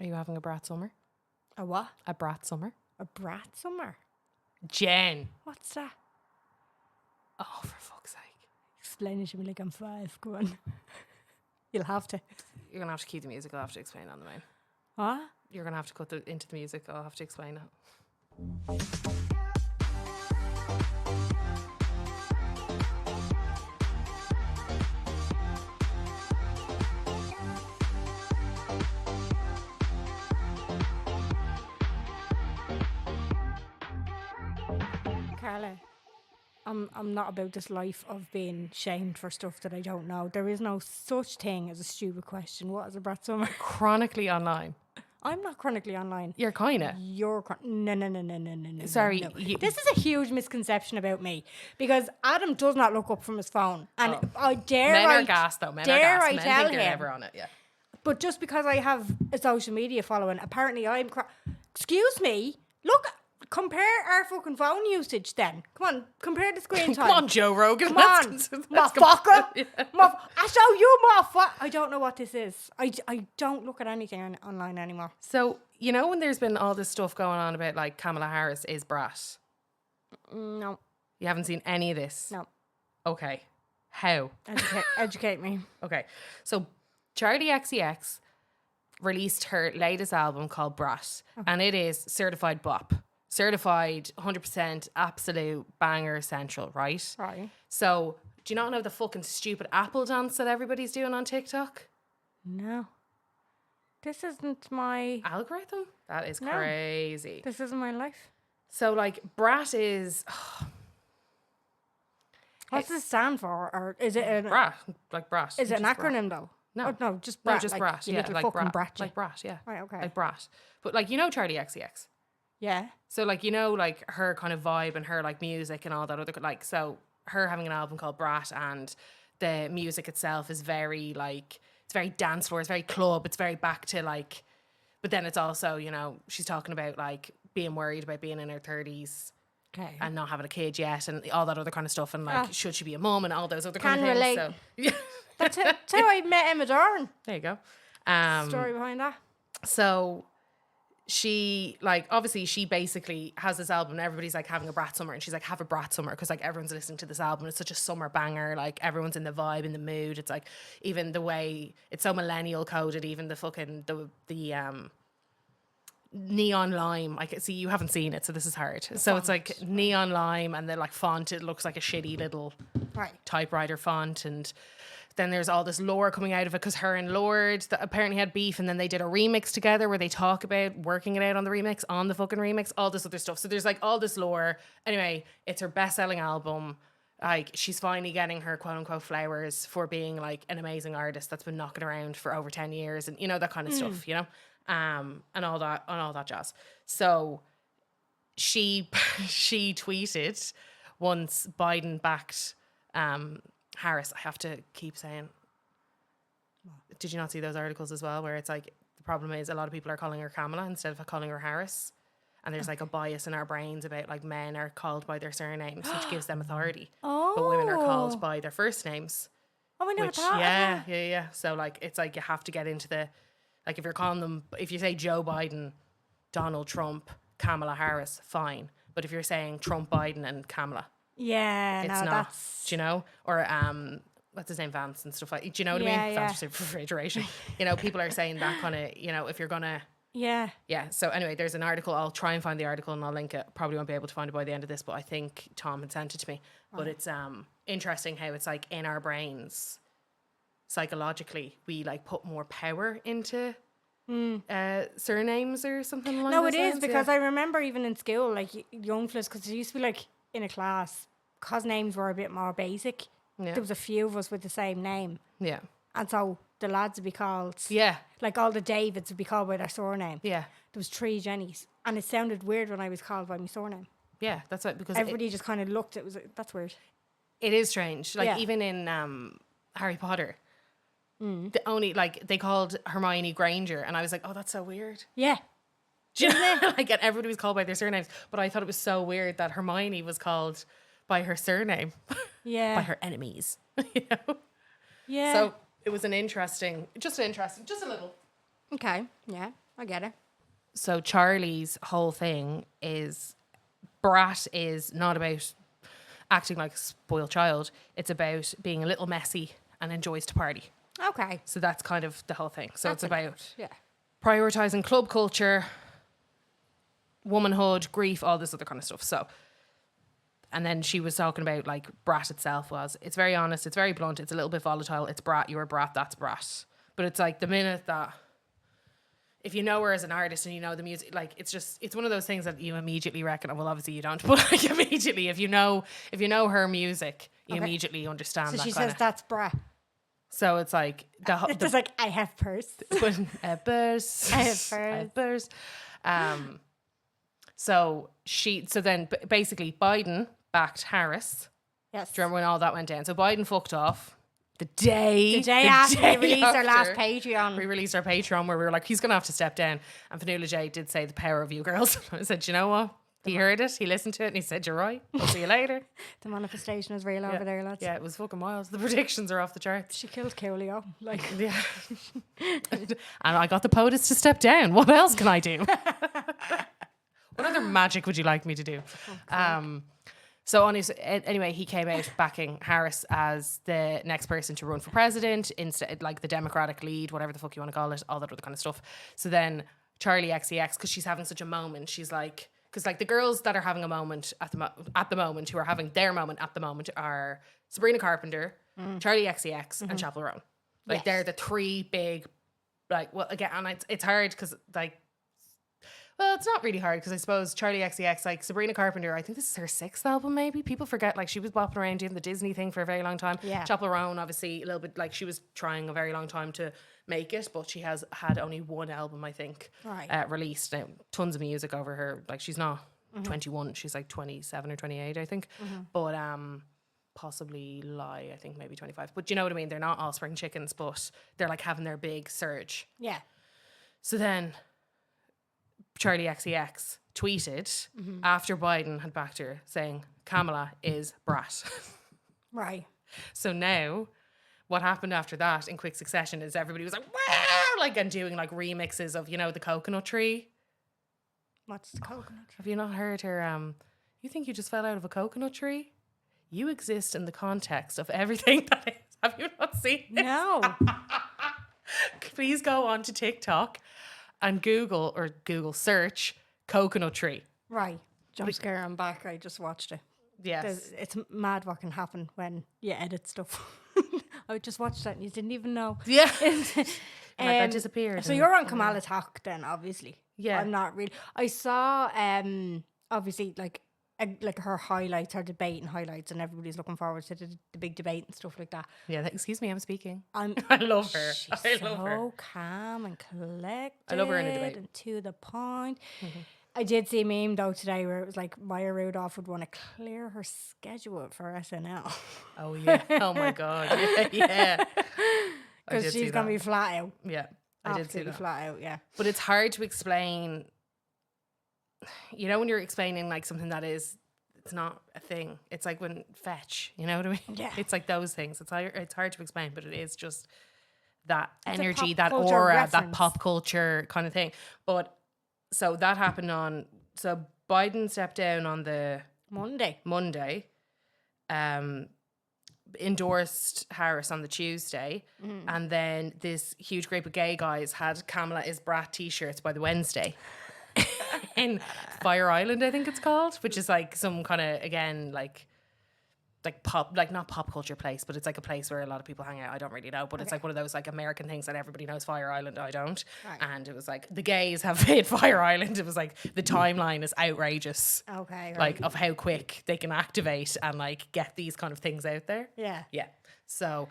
Are you having a brat summer? A what? A brat summer? A brat summer? Jen. What's that? Oh, for fuck's sake. Explain it to me like I'm 5. Go on. You'll have to. You're going to have to keep the music. I'll have to explain on the main. What? You're going to have to cut into the music. I'll have to explain it. Carla, I'm not about this life of being shamed for stuff that I don't know. There is no such thing as a stupid question. What is a brat summer? Chronically online. I'm not chronically online. You're kind of. You're no. Sorry. No. This is a huge misconception about me because Adam does not look up from his phone, and I dare. Men are gas though. Men are gas. Men tell think they're him. never on it. Yeah. But just because I have a social media following, apparently I'm. Excuse me. Look. Compare our fucking phone usage then. Come on, compare the screen time. Come on, Joe Rogan. Come on, motherfucker. I show you, motherfucker. I don't know what this is. I don't look at anything online anymore. So, you know when there's been all this stuff going on about like Kamala Harris is brat? No. You haven't seen any of this? No. Okay. How? Educate me. Okay. So, Charli XCX released her latest album called Brat, and it is certified bop. Certified 100% absolute banger essential, right? Right. So, do you not know the fucking stupid apple dance that everybody's doing on TikTok? No. This isn't my Algorithm? That is No. crazy. This isn't my life. So, like, Brat is... What's it stand for? Or is it an Brat. Like Brat. Is it an Just acronym though? No. Oh, no, just brat. No, just like, Brat. You Yeah, little like fucking Brat. brat. Like Brat, yeah. Right, okay. Like Brat. But, like, you know Charli XCX? Yeah. So, like, you know, like, her kind of vibe and her, like, music and all that other... Like, so, her having an album called Brat and the music itself is very, like... It's very dance floor. It's very club. It's very back to, like... But then it's also, you know, she's talking about, like, being worried about being in her 30s Okay. and not having a kid yet and all that other kind of stuff. And, like, should she be a mum and all those other kind Can of things. relate. So, yeah. That's how I met Emma Doran. There you go. Story behind that. So she, like, obviously she basically has this album and everybody's like having a brat summer and she's like, have a brat summer because like everyone's listening to this album. It's such a summer banger. Like everyone's in the vibe, in the mood. It's like even the way it's so millennial coded, even the fucking the neon lime. I can see you haven't seen it, so this is hard. So it's like neon lime and the like font, it looks like a shitty little typewriter font, and then there's all this lore coming out of it because her and Lord that apparently had beef, and then they did a remix together where they talk about working it out on the remix, on the fucking remix, all this other stuff. So there's like all this lore. Anyway, it's her best-selling album. Like she's finally getting her quote unquote flowers for being like an amazing artist that's been knocking around for over 10 years and you know that kind of stuff, you know, and all that jazz. So she tweeted once Biden backed Harris. I have to keep saying, did you not see those articles as well where it's like the problem is a lot of people are calling her Kamala instead of calling her Harris, and there's like a bias in our brains about like men are called by their surnames which gives them authority, but women are called by their first names. Oh, I never Which, thought. yeah. So like it's like you have to get into the, like if you're calling them, if you say Joe Biden, Donald Trump, Kamala Harris, fine. But if you're saying Trump, Biden, and Kamala, Yeah, it's no, not. that's Do you know? Or what's his name, Vance and stuff like. Do you know what I mean? Yeah. Vance refrigeration. You know, people are saying that kind of. You know, if you're gonna. yeah. Yeah. So anyway, there's an article. I'll try and find the article and I'll link it. Probably won't be able to find it by the end of this, but I think Tom had sent it to me. But it's interesting how it's like in our brains, psychologically, we like put more power into surnames or something like that. No, it is because I remember even in school, like young fellas, because there used to be like in a class, because names were a bit more basic. Yeah. There was a few of us with the same name, Yeah. and so the lads would be called. Yeah. Like all the Davids would be called by their surname. Yeah. There was 3 Jennies, and it sounded weird when I was called by my surname. Yeah. That's it, because Everybody just kind of looked. It was that's weird. it is strange. Like Yeah. even in Harry Potter, the only like they called Hermione Granger, and I was like, oh, that's so weird. Yeah. Do you know? Like, and everybody was called by their surnames, but I thought it was so weird that Hermione was called by her surname, Yeah. by her enemies. You know? Yeah. So it was just a little. Okay. Yeah. I get it. So Charlie's whole thing is brat is not about acting like a spoiled child. It's about being a little messy and enjoys to party. Okay. So that's kind of the whole thing. So That's it's about yeah. prioritizing club culture, womanhood, grief, all this other kind of stuff. So, and then she was talking about like brat itself it's very honest, it's very blunt, it's a little bit volatile. It's brat, you're a brat, that's brat. But it's like the minute that if you know her as an artist and you know the music, like it's one of those things that you immediately reckon. Well, obviously you don't, but like immediately if you know her music, you immediately understand. So that she kinda. says that's bra. So it's like It's just like I have purse. Burs. I have purse. I have burs. So then basically Biden backed Harris. Yes. Do you remember when all that went down? So Biden fucked off the day after we released our last Patreon. We released our Patreon where we were like, he's going to have to step down. And Fanula J did say the power of you girls. I said, you know what? He heard it, he listened to it, and he said, you're right. I'll see you later. The manifestation is real over there, lads. Yeah, it was fucking wild. The predictions are off the charts. She killed Coolio. Like, yeah. And I got the POTUS to step down. What else can I do? What other magic would you like me to do? So anyway, he came out backing Harris as the next person to run for president, instead like the Democratic lead, whatever the fuck you want to call it, all that other kind of stuff. So then Charlie XCX, because she's having such a moment, she's like, because like the girls that are having a moment at the moment, who are having their moment at the moment, are Sabrina Carpenter, Charlie XCX, and Chappell Roan. Like they're the three big, like, well, again, and it's hard because like. Well, it's not really hard because I suppose Charlie XCX, like Sabrina Carpenter, I think this is her 6th album maybe. People forget, like she was bopping around doing the Disney thing for a very long time. Yeah. Chappell Roan, obviously, a little bit, like she was trying a very long time to make it, but she has had only one album, I think, released. Now, tons of music over her. Like she's not 21, she's like 27 or 28, I think. But possibly lie, I think maybe 25. But you know what I mean? They're not all spring chickens, but they're like having their big surge. yeah. So then Charlie XCX tweeted after Biden had backed her saying Kamala is brat. Right. So now what happened after that in quick succession is everybody was like, wow, like, and doing like remixes of, you know, the coconut tree. What's the coconut? Have you not heard her, you think you just fell out of a coconut tree? You exist in the context of everything that is. Have you not seen this? No. Please go on to TikTok and Google search coconut tree. Right. Jump scare, I'm back. I just watched it. Yes. It's mad what can happen when you edit stuff. I just watched that and you didn't even know. Yeah. Like I disappeared. So you're on Kamala talk then, obviously. Yeah. I'm not really. I saw, obviously, like her highlights, her debate and highlights, and everybody's looking forward to the big debate and stuff like that. Yeah, excuse me, I'm speaking. I love her. She's so calm and collected. I love her in a debate. And to the point. I did see a meme though today where it was like Maya Rudolph would want to clear her schedule for SNL. Oh yeah. Oh my god. Yeah. Because she's gonna be flat out. Yeah. I did see that. Flat out, yeah. But it's hard to explain. You know, when you're explaining like something that is, it's not a thing. It's like when fetch, you know what I mean? Yeah. It's like those things. It's hard to explain, but it is just that energy, that culture aura, reference. that pop culture kind of thing. But so that happened so Biden stepped down on the Monday, endorsed Harris on the Tuesday, and then this huge group of gay guys had Kamala is brat t-shirts by the Wednesday. In Fire Island, I think it's called, which is like some kind of, again, like pop, like not pop culture place, but it's like a place where a lot of people hang out. I don't really know, but it's like one of those like American things that everybody knows Fire Island. I don't. Right. And it was like the gays have hit Fire Island. It was like the timeline is outrageous. Okay. Right. Like of how quick they can activate and like get these kind of things out there. Yeah. Yeah. So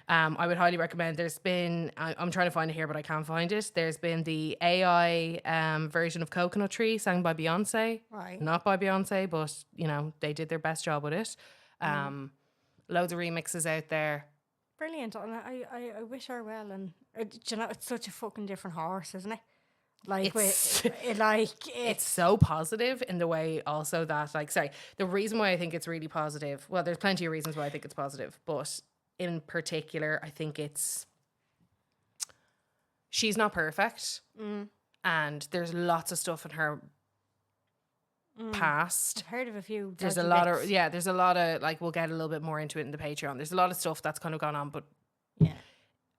I would highly recommend. There's been, I'm trying to find it here, but I can't find it. There's been the AI version of Coconut Tree sang by Beyonce. Right. Not by Beyonce, but, you know, they did their best job with it. Loads of remixes out there. Brilliant. And I wish her well. And, you know, it's such a fucking different horse, isn't it? Like, it's so positive in the way also that, like, sorry, the reason why I think it's really positive, well, there's plenty of reasons why I think it's positive, but in particular, I think she's not perfect. and there's lots of stuff in her past. I've heard of a few. There's a dodgy lot bits. of there's a lot of like we'll get a little bit more into it in the Patreon. There's a lot of stuff that's kind of gone on, but Yeah.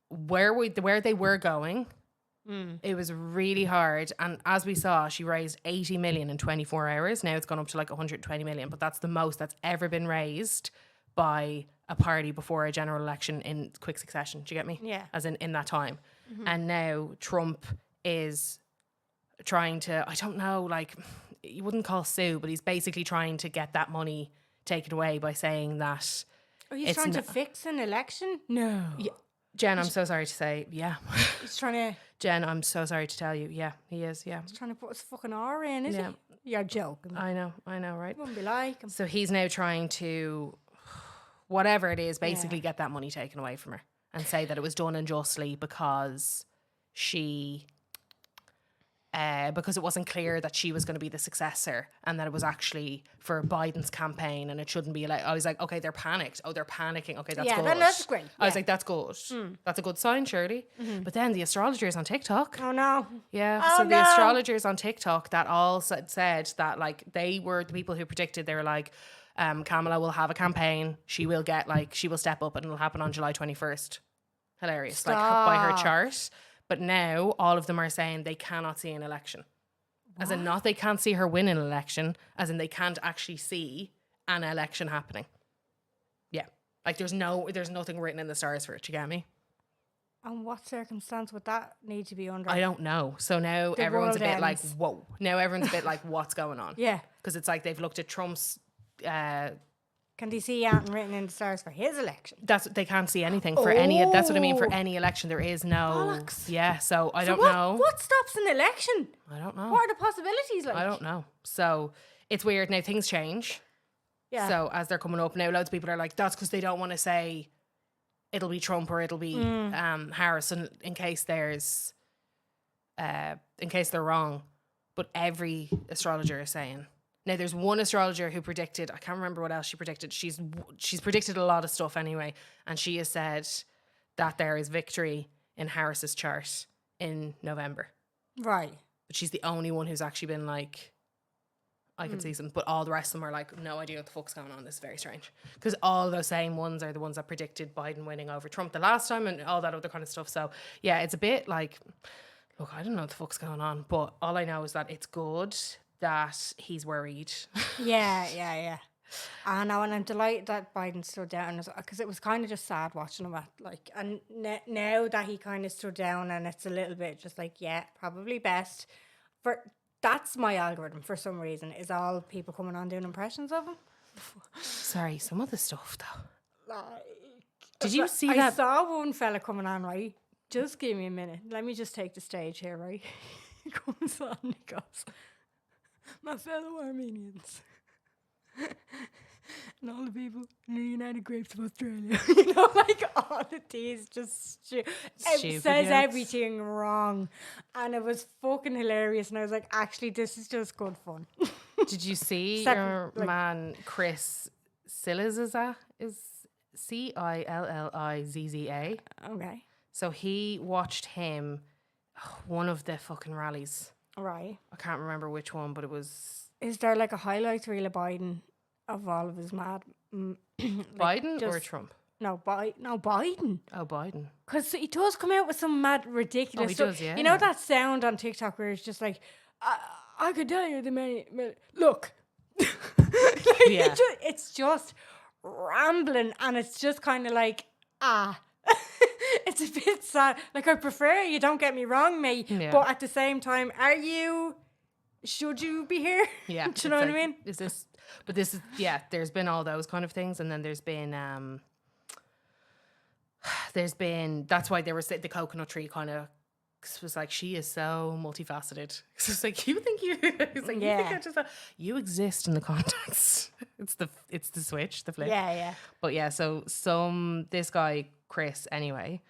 where they were going, it was really hard. And as we saw, she raised 80 million in 24 hours. Now it's gone up to like 120 million, but that's the most that's ever been raised by a party before a general election in quick succession. Do you get me? Yeah. As in that time. And now Trump is trying to, I don't know, like, you wouldn't call sue, but he's basically trying to get that money taken away by saying that. Are you It's trying to n- fix an election? No. Yeah. Jen, I'm so sorry to say, yeah. He's trying Jen, I'm so sorry to tell you, yeah, he is, yeah. to put his fucking R in, is Yeah. he? You're joking. I know, right? Wouldn't be like him. So he's now trying to, whatever it is, basically get that money taken away from her and say that it was done unjustly because she, because it wasn't clear that she was going to be the successor and that it was actually for Biden's campaign and it shouldn't be like, I was like, okay, they're panicked. Oh, they're panicking. Okay, that's Yeah, good. then that's great. I was Yeah. like, that's good. That's a good sign, surely. But then the astrologers on TikTok. Oh no. Yeah, Oh, so the no. astrologers on TikTok that all said that like they were the people who predicted, they were like, Kamala will have a campaign. She will get like, she will step up and it'll happen on July 21st. Hilarious. Like by her Stop. chart. But now all of them are saying they cannot see an election. As in not they can't see her win an election, as in they can't actually see an election happening. Yeah. Like there's nothing written in the stars for it, you get me? And what circumstance would that need to be under? I don't know. So now The everyone's a world bit like, ends. whoa. Now everyone's a bit like, what's going on? Yeah. Because it's like they've looked at Trump's. Can they see anything written in the stars for his election? They can't see anything for any. That's what I mean. For Oh. any election, there is no. Bollocks. Yeah. So I So don't what, know. What stops an election? I don't know. What are the possibilities like? I don't know. So it's weird now. Things change. Yeah. So as they're coming up now, loads of people are like, that's because they don't want to say it'll be Trump or it'll be Harris, and in case they're wrong. But every astrologer is saying. Now there's one astrologer who predicted, I can't remember what else she predicted. She's predicted a lot of stuff anyway, and she has said that there is victory in Harris's chart in November. Right. But she's the only one who's actually been like, I can see some, but all the rest of them are like, no idea what the fuck's going on. This is very strange. Because all those same ones are the ones that predicted Biden winning over Trump the last time and all that other kind of stuff. So yeah, it's a bit like, look, I don't know what the fuck's going on, but all I know is that it's good that he's worried. Yeah. I know, and I'm delighted that Biden stood down because it was kind of just sad watching him and now that he kind of stood down and it's a little bit just like, yeah, probably best. That's my algorithm for some reason, is all people coming on doing impressions of him. Sorry, some of the stuff though. Like, Did you see I that? saw one fella coming on, right? Just give me a minute. Let me just take the stage here, right? He comes on and he goes, my fellow Armenians and all the people in the United Grapes of Australia. You know, like all of these just it Stupid, says yes. everything wrong. And it was fucking hilarious. And I was like, actually, this is just good fun. Did you see Except, your like- man Chris Cillizza? Is Cillizza? Okay. So he watched him, one of the fucking rallies. Right. I can't remember which one, but it was Is there like a highlights reel of Biden of all of his mad... like Biden or just- Trump? No, Biden. Oh, Biden. Because he does come out with some mad, ridiculous Oh, he stuff. does, yeah. You know that sound on TikTok where it's just like, I could tell you the many... Look. Like, Yeah. it's just rambling and it's just kind of like, it's a bit sad. Like, I prefer you, don't get me wrong, mate. Yeah. But at the same time, should you be here? Yeah. Do you know what I mean? Is this, but this is, yeah, there's been all those kind of things. And then there's been, that's why there was the coconut tree kind of, was like, she is so multifaceted. It's like, you think it's like, Yeah. you think I just, you exist in the context. It's the switch, the flip. Yeah. But yeah, so this guy, Chris, anyway,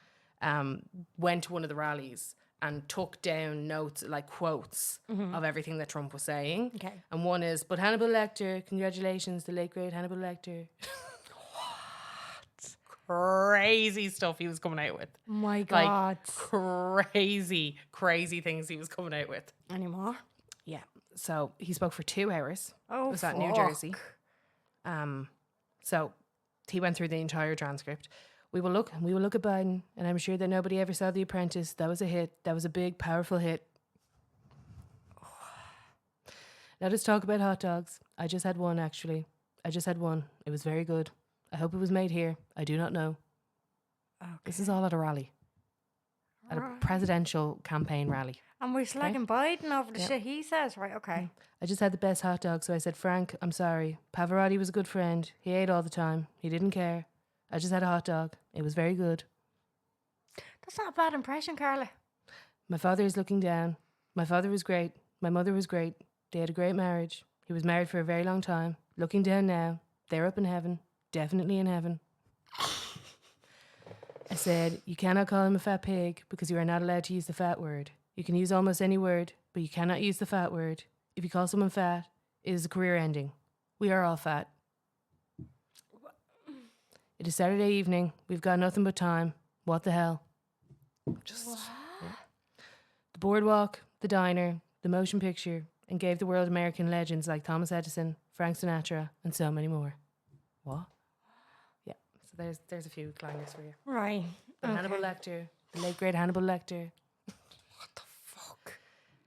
went to one of the rallies and took down notes, like quotes of everything that Trump was saying. Okay. And one is, but Hannibal Lecter, congratulations, the late great Hannibal Lecter. crazy stuff he was coming out with. My Like God. crazy, crazy things he was coming out with. Anymore? Yeah. So he spoke for 2 hours. Oh, It was at New fuck. Jersey. So he went through the entire transcript. We will look at Biden, and I'm sure that nobody ever saw The Apprentice. That was a hit. That was a big, powerful hit. Let us talk about hot dogs. I just had one, actually. I just had one. It was very good. I hope it was made here. I do not know. Okay. This is all at a rally. At a presidential campaign rally. And we're slagging Biden over the Yeah. shit he says, right? Okay. I just had the best hot dog, so I said, Frank, I'm sorry. Pavarotti was a good friend. He ate all the time. He didn't care. I just had a hot dog. It was very good. That's not a bad impression, Carla. My father is looking down. My father was great. My mother was great. They had a great marriage. He was married for a very long time. Looking down now. They're up in heaven. Definitely in heaven. I said, you cannot call him a fat pig because you are not allowed to use the fat word. You can use almost any word, but you cannot use the fat word. If you call someone fat, it is a career ending. We are all fat. It is Saturday evening. We've got nothing but time. What the hell? Just the boardwalk, the diner, the motion picture, and gave the world American legends like Thomas Edison, Frank Sinatra, and so many more. What? Yeah. So there's a few clangers for you. Right. But Hannibal Lecter, the late great Hannibal Lecter. What the fuck?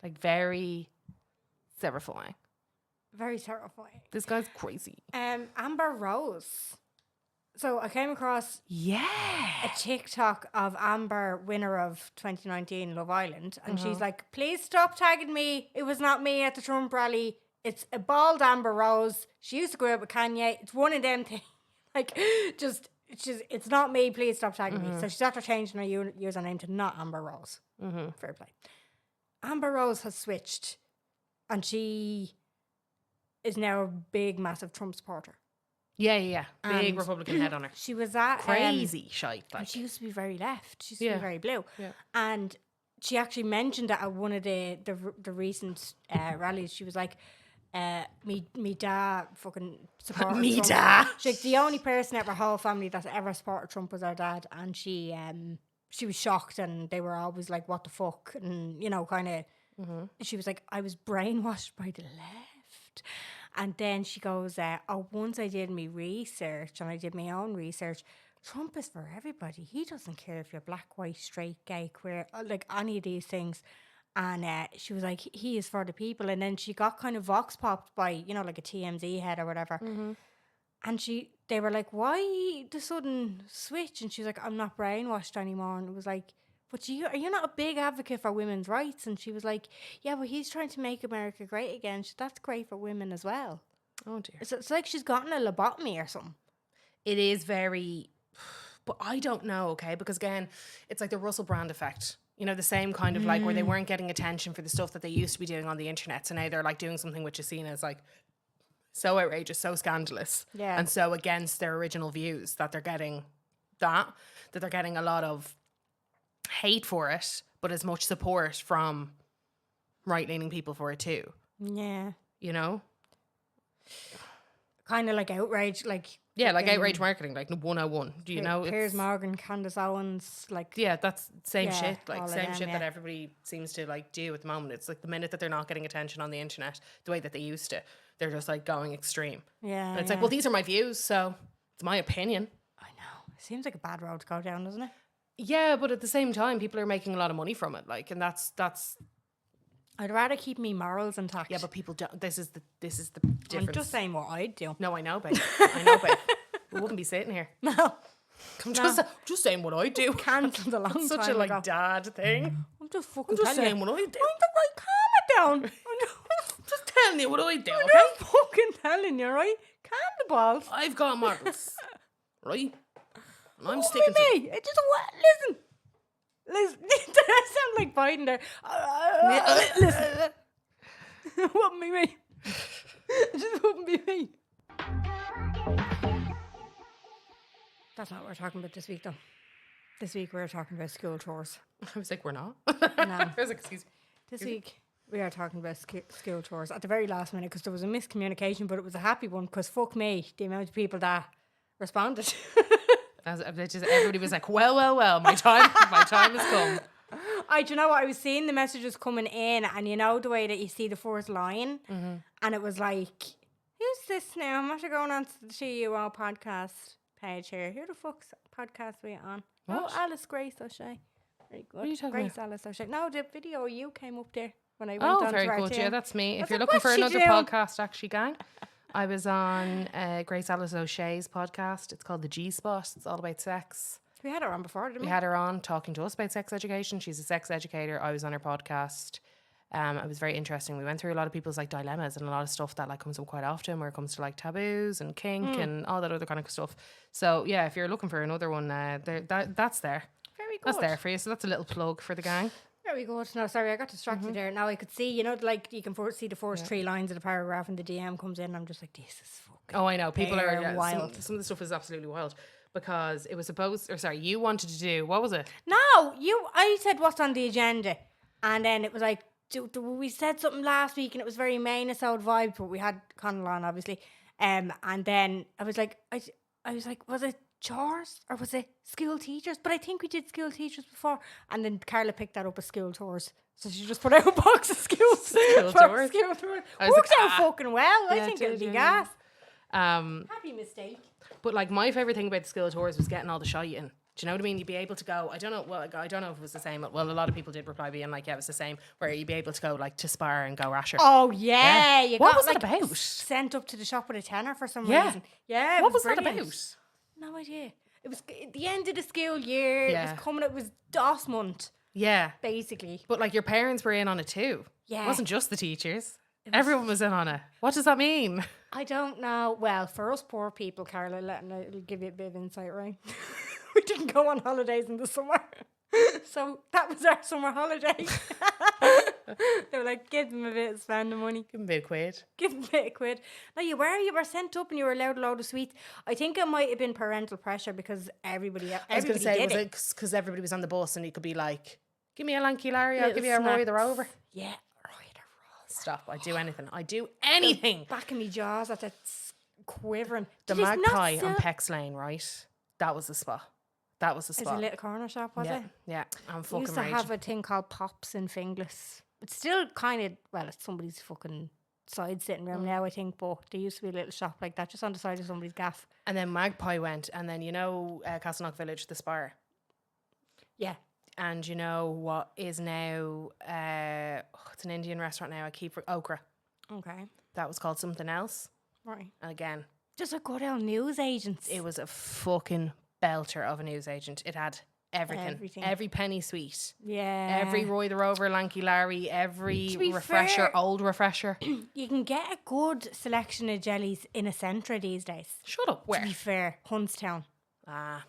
Like very terrifying. Very terrifying. This guy's crazy. Amber Rose. So I came across Yeah. a TikTok of Amber, winner of 2019 Love Island, and she's like, please stop tagging me. It was not me at the Trump rally. It's a bald Amber Rose. She used to go out with Kanye. It's one of them things. Like, it's not me. Please stop tagging me. So she's after changing her username to not Amber Rose. Fair play. Amber Rose has switched, and she is now a big, massive Trump supporter. Yeah. Big And Republican head on her. She was at Crazy shite. and Like. she used to be very left. She used to be very blue. Yeah. And she actually mentioned that at one of the recent rallies. She was like, me dad fucking supported Me Trump. dad. She's like, the only person at her whole family that ever supported Trump was our dad. And she was shocked, and they were always like, what the fuck? And, you know, kind of, she was like, I was brainwashed by the left. And then she goes, once I did my research, and I did my own research, Trump is for everybody. He doesn't care if you're black, white, straight, gay, queer, like any of these things. And she was like, he is for the people. And then she got kind of vox popped by, you know, like a TMZ head or whatever. And they were like, why the sudden switch? And she was like, I'm not brainwashed anymore. And it was like, but are you not a big advocate for women's rights? And she was like, yeah, but he's trying to make America great again. That's great for women as well. Oh dear. It's like she's gotten a lobotomy or something. It is very, but I don't know, okay? Because again, it's like the Russell Brand effect. You know, the same kind of like where they weren't getting attention for the stuff that they used to be doing on the internet. So now they're like doing something which is seen as like so outrageous, so scandalous. Yeah. And so against their original views that they're getting that they're getting a lot of hate for it, but as much support from right-leaning people for it too. Yeah. You know? Kind of like outrage, like... Yeah, like outrage marketing, like 101. Do you know? Piers Morgan, Candace Owens, like... Yeah, that's same shit. all Like of same them, shit yeah. that everybody seems to like do at the moment. It's like the minute that they're not getting attention on the internet the way that they used to, they're just like going extreme. Yeah. And it's like, well, these are my views, so it's my opinion. I know. It seems like a bad road to go down, doesn't it? Yeah, but at the same time, people are making a lot of money from it. Like, and that's I'd rather keep me morals intact. yeah, but people don't. This is the difference. I'm just saying what I'd do. No, I know, babe. I know, babe. We wouldn't be sitting here. No. I'm just saying what I do. Cancelled a long It's such time a like ago. dad thing. I'm just fucking I'm just telling saying you. what I do. I'm the right, calm it down. Just telling you what I do, I'm okay? just fucking telling you, right? Calm the balls. I've got morals, right? And I'm What sticking with to me? It just listen. Did I sound like Biden there? Listen. It wouldn't be me. It just wouldn't be me. That's not what we're talking about this week, though. This week we're talking about school tours. I was like, we're not. No. I was like, excuse me. This week we are talking about school tours at the very last minute because there was a miscommunication, but it was a happy one because fuck me, the amount of people that responded. Everybody was like, well, my time has come. Do you know what? I was seeing the messages coming in, and you know the way that you see the first line, and it was like, who's this now? I'm actually going on to the TUO podcast page here. Who the fuck's podcast are we on? What? Oh, Alice Grace O'Shea. Very good. What are you talking Grace about? Alice O'Shea. No, the video you came up there when I went Oh, on very to our good. team. Yeah, that's me. If was you're like, looking for what's she another doing? podcast, actually, gang, I was on Grace Alice O'Shea's podcast. It's called The G Spot. It's all about sex. We had her on before, didn't we? We had her on talking to us about sex education. She's a sex educator. I was on her podcast. It was very interesting. We went through a lot of people's like dilemmas and a lot of stuff that like comes up quite often where it comes to like taboos and kink and all that other kind of stuff. So yeah, if you're looking for another one, that's there. Very good. That's there for you. So that's a little plug for the gang. Very good. No, sorry, I got distracted there. Now I could see, you know, like you can see the first 3 lines of the paragraph and the DM comes in. I'm just like, this is fucking. Oh, I know. People are They're wild. Some of the stuff is absolutely wild because it was you wanted to do, what was it? No, I said what's on the agenda, and then it was like we said something last week, and it was very Mainisode vibe, but we had Connell on obviously, and then I was like, I was like, was it chores or was it school teachers? But I think we did school teachers before, and then Carla picked that up as school tours. So she just put out a box of school tours. School tours. Worked out fucking well. I think it'll be gas. Happy mistake. But like my favorite thing about the school tours was getting all the shite in. Do you know what I mean? You'd be able to go. I don't know. Well, I don't know if it was the same. Well, a lot of people did reply being like, "Yeah, it was the same." Where you'd be able to go like to Spar and go Rasher. Oh yeah, you What got was like that about? sent up to the shop with a tenner for some Yeah. reason. Yeah, it What was that brilliant. about? No idea. It was at the end of the school year. Yeah. It was coming. It was DOS month, Yeah, basically. but like your parents were in on it too. Yeah. It wasn't just the teachers. Everyone was in on it. What does that mean? I don't know. Well, for us poor people, Carla, it'll give you a bit of insight, right? We didn't go on holidays in the summer. So that was our summer holiday. They were like, give them a bit of spending money. Give them a bit of quid. Give them a bit of quid. No, you were sent up and you were allowed a load of sweets. I think it might have been parental pressure because everybody I was going to say, did was it. it because everybody was on the bus and you could be like, give me a Lanky Larry, I'll Little give you a Roy the snacks. Rover. Yeah, Roy the Rover. Stop, I do anything. Back in me jaws at that quivering. The Did they not Magpie sell- on Peck's Lane, right? That was the spot. It's a little corner shop, was yeah, it? yeah. I'm We fucking used to raging. have a thing called Pops in Finglas. It's still kind of, well, it's somebody's fucking side sitting room now, I think, but there used to be a little shop like that just on the side of somebody's gaff. And then Magpie went, and then you know Castleknock Village, the Spire. Yeah. And you know what is now, it's an Indian restaurant now, Okra. Okay. That was called something else. Right. And again, Just a good old news agents. it was a fucking belter of a newsagent. It had everything. Every penny sweet. Yeah. Every Roy the Rover, Lanky Larry, every To be refresher, fair- old refresher. You can get a good selection of jellies in a centre these days. Shut up. Where? To be fair, Huntstown. Ah.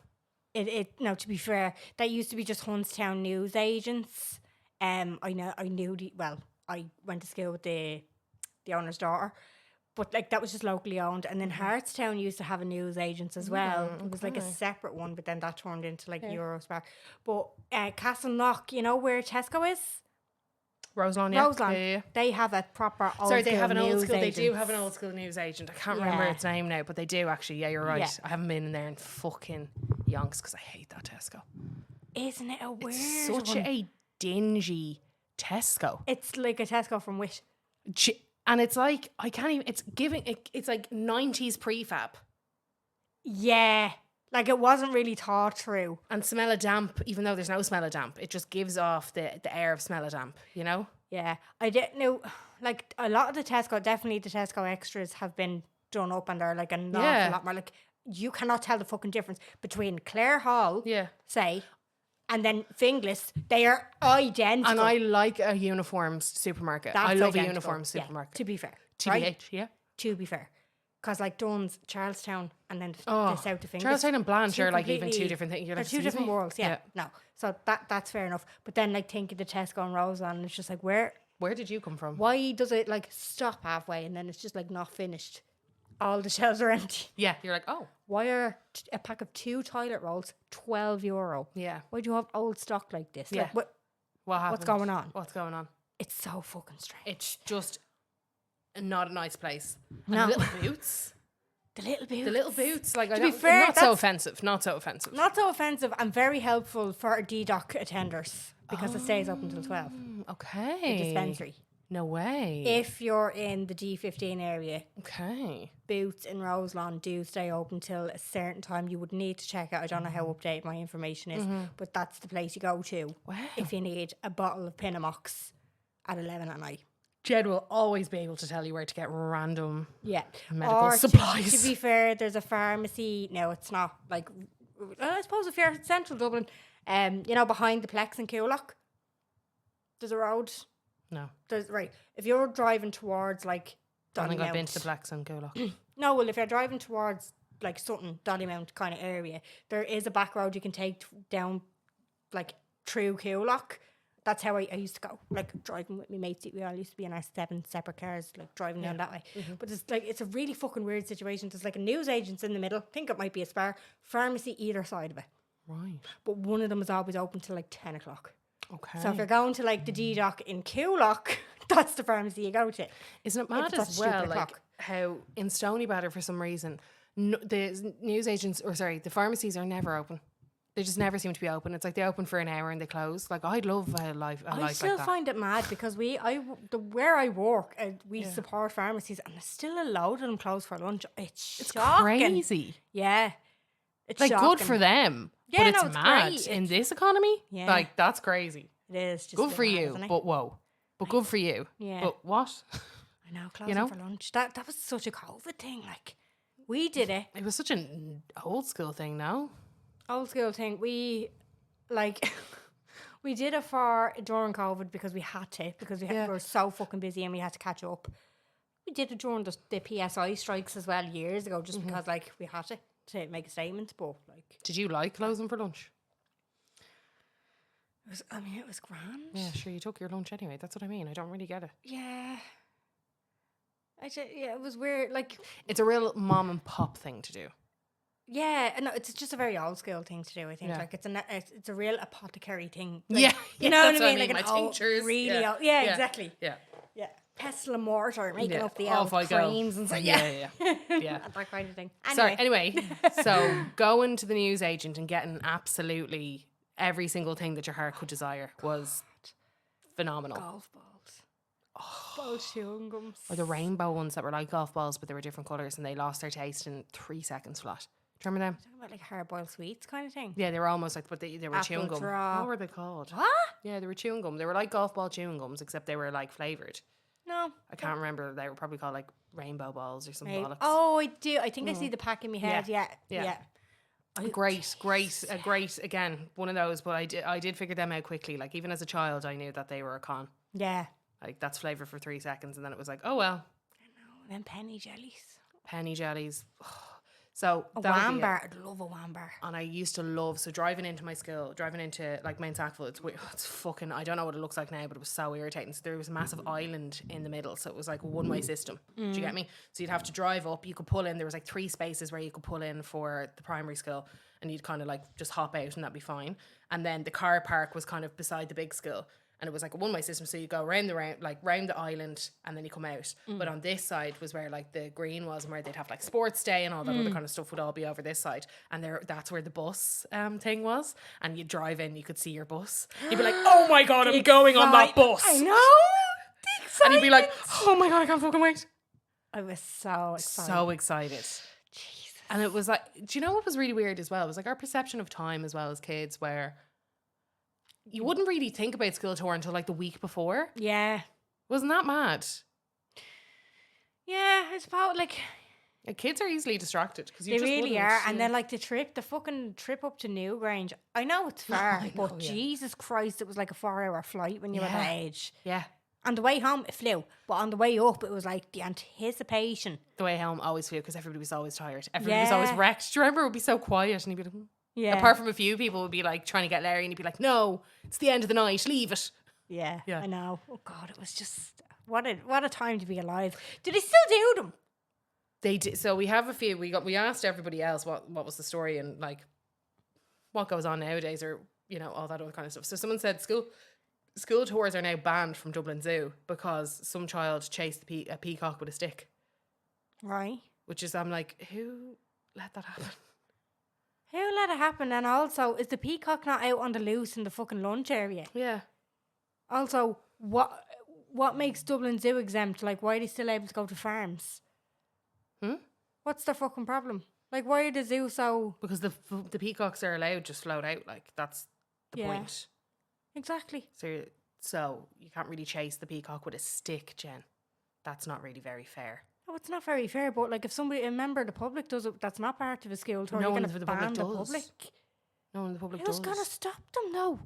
No, to be fair, that used to be just Huntstown news agents. I went to school with the owner's daughter, but like that was just locally owned. And then Hartstown used to have a news agents as well. It was like a separate one, but then that turned into like Eurospar. But Castleknock, you know where Tesco is? Roselawn, yeah. Roseland. Yeah. They have a proper old Sorry, they school have an old news school. They do agents. have an old school news agent. I can't remember Yeah. its name now, but they do actually. Yeah, you're right. Yeah. I haven't been in there in fucking yonks because I hate that Tesco. Isn't it a weird It's such one? a dingy Tesco. It's like a Tesco from Wish. And it's like, I can't even, it's like 90s prefab. Yeah. Like it wasn't really thought through. And smell of damp, even though there's no smell of damp. It just gives off the air of smell of damp, you know? Yeah. I didn't know, like a lot of the Tesco, definitely the Tesco extras have been done up and they're like an awful lot more. Like you cannot tell the fucking difference between Clare Hall, say, and then Finglas. They are identical. And I like a uniformed supermarket. That's I love identical. a uniformed Yeah, supermarket. to be fair. TBH, right? yeah. To be fair. Because like Dunn's, Charlestown, and then the south of Finglas. Charlestown and Blanche two are like even two completely- different things. You're They're like, two "Excuse different me?" worlds, yeah. No. So that's fair enough. But then like think of the Tesco and Roseland, and it's just like Where did you come from? why does it like stop halfway and then it's just like not finished? All the shelves are empty. Yeah, you're like, oh. Why are a pack of 2 toilet rolls €12? Yeah. Why do you have old stock like this? Yeah. Like, What happened? what's going on? What's going on? It's so fucking strange. It's just not a nice place. No. And little boots. The little boots. The little boots. Like, To be fair, not so offensive. Not so offensive. Not so offensive and very helpful for D-Doc attenders because it stays open until 12. Okay. The dispensary. No way. If you're in the D15 area, Okay. Boots in Roselawn do stay open till a certain time. You would need to check it. I don't know how updated my information is, but that's the place you go to if you need a bottle of Pinamox at 11 at night. Jed will always be able to tell you where to get random medical Or supplies. To be fair, there's a pharmacy. No, it's not like, I suppose if you're in central Dublin, you know, behind the Plex in Coolock, there's a road. No. Right. If you're driving towards like I don't think I've Dollymount. been to the Blacks and Coolock. No, well, if you're driving towards like Sutton, Dollymount kind of area, there is a back road you can take down like through Coolock. That's how I used to go, like driving with my mates. We all used to be in our 7 separate cars, like driving down that way. But it's a really fucking weird situation. There's like a newsagent's in the middle. I think it might be a Spar. Pharmacy either side of it. Right. But one of them is always open till like 10 o'clock. Okay. So if you're going to like the D-Doc in Coolock, that's the pharmacy you go to. Isn't it mad It's that as well, stupid like clock. how in Stoneybatter for some reason, the newsagents, the pharmacies are never open. They just never seem to be open. It's like they open for an hour and they close. Like, I'd love a life I like still that. find it mad because where I work, we support pharmacies and there's still a load of them closed for lunch. It's shocking. Crazy. Yeah. It's Like, shocking. good for them. Yeah, but no, it's it's mad great. in this economy. Yeah. Like, that's crazy. It is. Just a Good bit for mad, you, isn't it? but whoa. But good for you. Yeah. But what? I know, closing know? for lunch. That was such a COVID thing. Like, we did it. It was such an old school thing, no? Old school thing. We, like, we did it during COVID because we had to, because we were so fucking busy and we had to catch up. We did it during the PSI strikes as well years ago, just because, like, we had to make a statement. But, like, Did you like closing for lunch? it was grand. Yeah, sure, you took your lunch anyway. That's what I mean. I don't really get it. Yeah. It was weird. Like, It's a real mom and pop thing to do. yeah, and it's just a very old school thing to do. I think Yeah. like it's a real apothecary thing. Like, Yeah, you know that's what I mean. Like My an old, tinctures. really old. Yeah, Yeah. exactly. Yeah. Yeah, pestle and mortar, making Yeah. up the Off old I go. creams and stuff. Yeah. Yeah. that kind of thing. Sorry. Anyway, so going to the newsagent and getting absolutely every single thing that your heart could desire was phenomenal. golf balls. Both chewing gums. Or the rainbow ones that were like golf balls, but they were different colours and they lost their taste in 3 seconds flat. Do you remember them? Talking about like hard-boiled sweets kind of thing. Yeah, they were almost like, but they were Apple chewing gum. drop. What were they called? What? Yeah, they were chewing gum. They were like golf ball chewing gums, except they were like flavoured. No. I can't remember. They were probably called like rainbow balls or some Maybe. bollocks. Oh, I do. I think I see the pack in my head. Yeah. Yeah. Yeah. Great, again, one of those, but I did figure them out quickly. Like, even as a child, I knew that they were a con. Yeah. Like, that's flavour for 3 seconds, and then it was like, oh well. And then penny jellies. Penny jellies. So A that would wham be it. bar. I'd love a wham bar. And I used to love, so driving into my school, driving into like Mount Sackville, it's fucking, I don't know what it looks like now, but it was so irritating. So there was a massive island in the middle, so it was like a one-way system. Do you get me? So you'd have to drive up, you could pull in, there was like 3 spaces where you could pull in for the primary school, and you'd kind of like just hop out and that'd be fine. And then the car park was kind of beside the big school. And it was like a one-way system, so you go round the island, and then you come out. But on this side was where like the green was, and where they'd have like sports day and all that other kind of stuff would all be over this side. And that's where the bus thing was. And you'd drive in, you could see your bus. You'd be like, "Oh my god, I'm going on that bus!" I know. And you'd be like, "Oh my god, I can't fucking wait!" I was so excited. So excited. Jesus. And it was like, do you know what was really weird as well? It was like our perception of time as well as kids, where you wouldn't really think about school tour until like the week before. Yeah. Wasn't that mad? Yeah, it's about like Kids are easily distracted because you they just really wouldn't. are. And then like the fucking trip up to Newgrange. I know it's far, I but know, yeah. Jesus Christ, it was like a 4-hour flight when you were Yeah. that age. Yeah, On the way home, it flew, but on the way up, it was like the anticipation. the way home always flew because everybody was always tired. Everybody was always Yeah. wrecked. Do you remember? It would be so quiet, and you'd be like, Yeah. apart from a few people would be like trying to get Larry, and he'd be like, "No, it's the end of the night. Leave it." Yeah, Yeah. I know. Oh God, it was just what a time to be alive. Do they still do them? They did. So we have a few. We asked everybody else what was the story and like what goes on nowadays, or all that other kind of stuff. So someone said school tours are now banned from Dublin Zoo because some child chased a peacock with a stick. Right. which is, I'm like, who let that happen? Who let it happen? And also, is the peacock not out on the loose in the fucking lunch area? Yeah. Also, what makes Dublin Zoo exempt? Like, why are they still able to go to farms? What's the fucking problem? Like, why are the zoo so... Because the peacocks are allowed just float out. Like, that's the point. Exactly. So you can't really chase the peacock with a stick, Jen. That's not really very fair. No, it's not very fair, but like if a member of the public does it, that's not part of a school tour. No You're one going of to the ban public the does. public. No one in the public does. Who's going to stop them, though?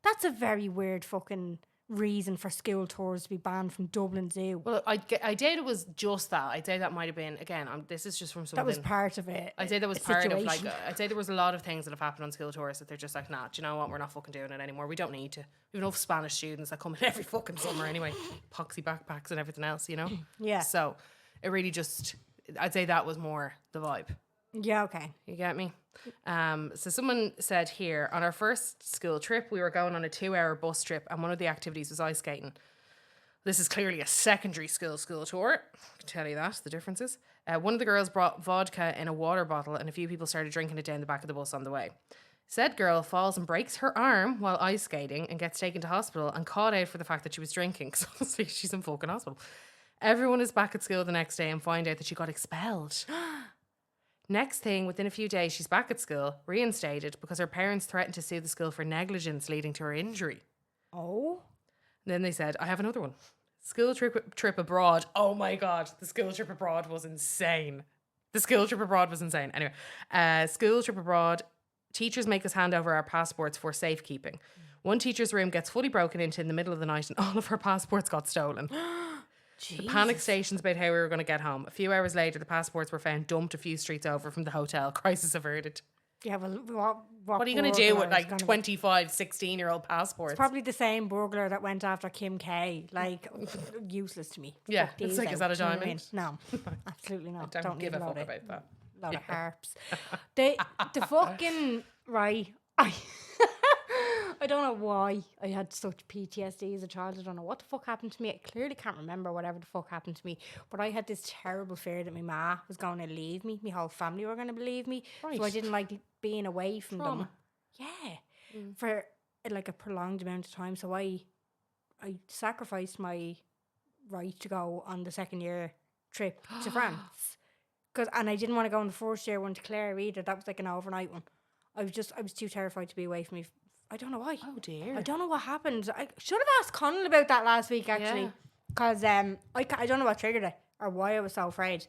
That's a very weird fucking reason for school tours to be banned from Dublin Zoo. Well, I doubt it was just that. I doubt that might have been, again, this is just from something. That was part of it. I say that was part of, like, I'd say there was a lot of things that have happened on school tours that they're just like, nah, do you know what? We're not fucking doing it anymore. We don't need to. We have enough Spanish students that come in every fucking summer anyway. Poxy backpacks and everything else, you know? Yeah. So it really just, I'd say that was more the vibe. Yeah, okay. You get me? So someone said here, on our first school trip, we were going on a 2-hour bus trip and one of the activities was ice skating. This is clearly a secondary school tour. I can tell you that, the differences. One of the girls brought vodka in a water bottle and a few people started drinking it down the back of the bus on the way. Said girl falls and breaks her arm while ice skating and gets taken to hospital and caught out for the fact that she was drinking, because obviously she's in fucking hospital. Everyone is back at school the next day and find out that she got expelled. Next thing, within a few days, she's back at school, reinstated, because her parents threatened to sue the school for negligence leading to her injury. Oh? And then they said, I have another one. School trip abroad. Oh my God. The school trip abroad was insane. Anyway, school trip abroad. Teachers make us hand over our passports for safekeeping. One teacher's room gets fully broken into in the middle of the night and all of her passports got stolen. The panic stations about how we were going to get home. A few hours later, the passports were found dumped a few streets over from the hotel. Crisis averted. Yeah, well, What are you going to do with like 25, 16-year-old passports? It's probably the same burglar that went after Kim K. Like, useless to me. Yeah, Fuck it's these like, out, is that a do you know what I diamond? mean? No, absolutely not. Don't give need a fuck load about that. Lot of harps. The fucking, right, I don't know why I had such PTSD as a child. I don't know what the fuck happened to me. I clearly can't remember whatever the fuck happened to me. But I had this terrible fear that my ma was going to leave me. My whole family were going to leave me. Right. So I didn't like being away from them. Yeah. For like a prolonged amount of time. So I sacrificed my right to go on the second year trip to France. And I didn't want to go on the first year one to Clare either. That was like an overnight one. I was too terrified to be away from me. I don't know why. Oh dear. I don't know what happened. I should have asked Connell about that last week actually, because I don't know what triggered it or why I was so afraid.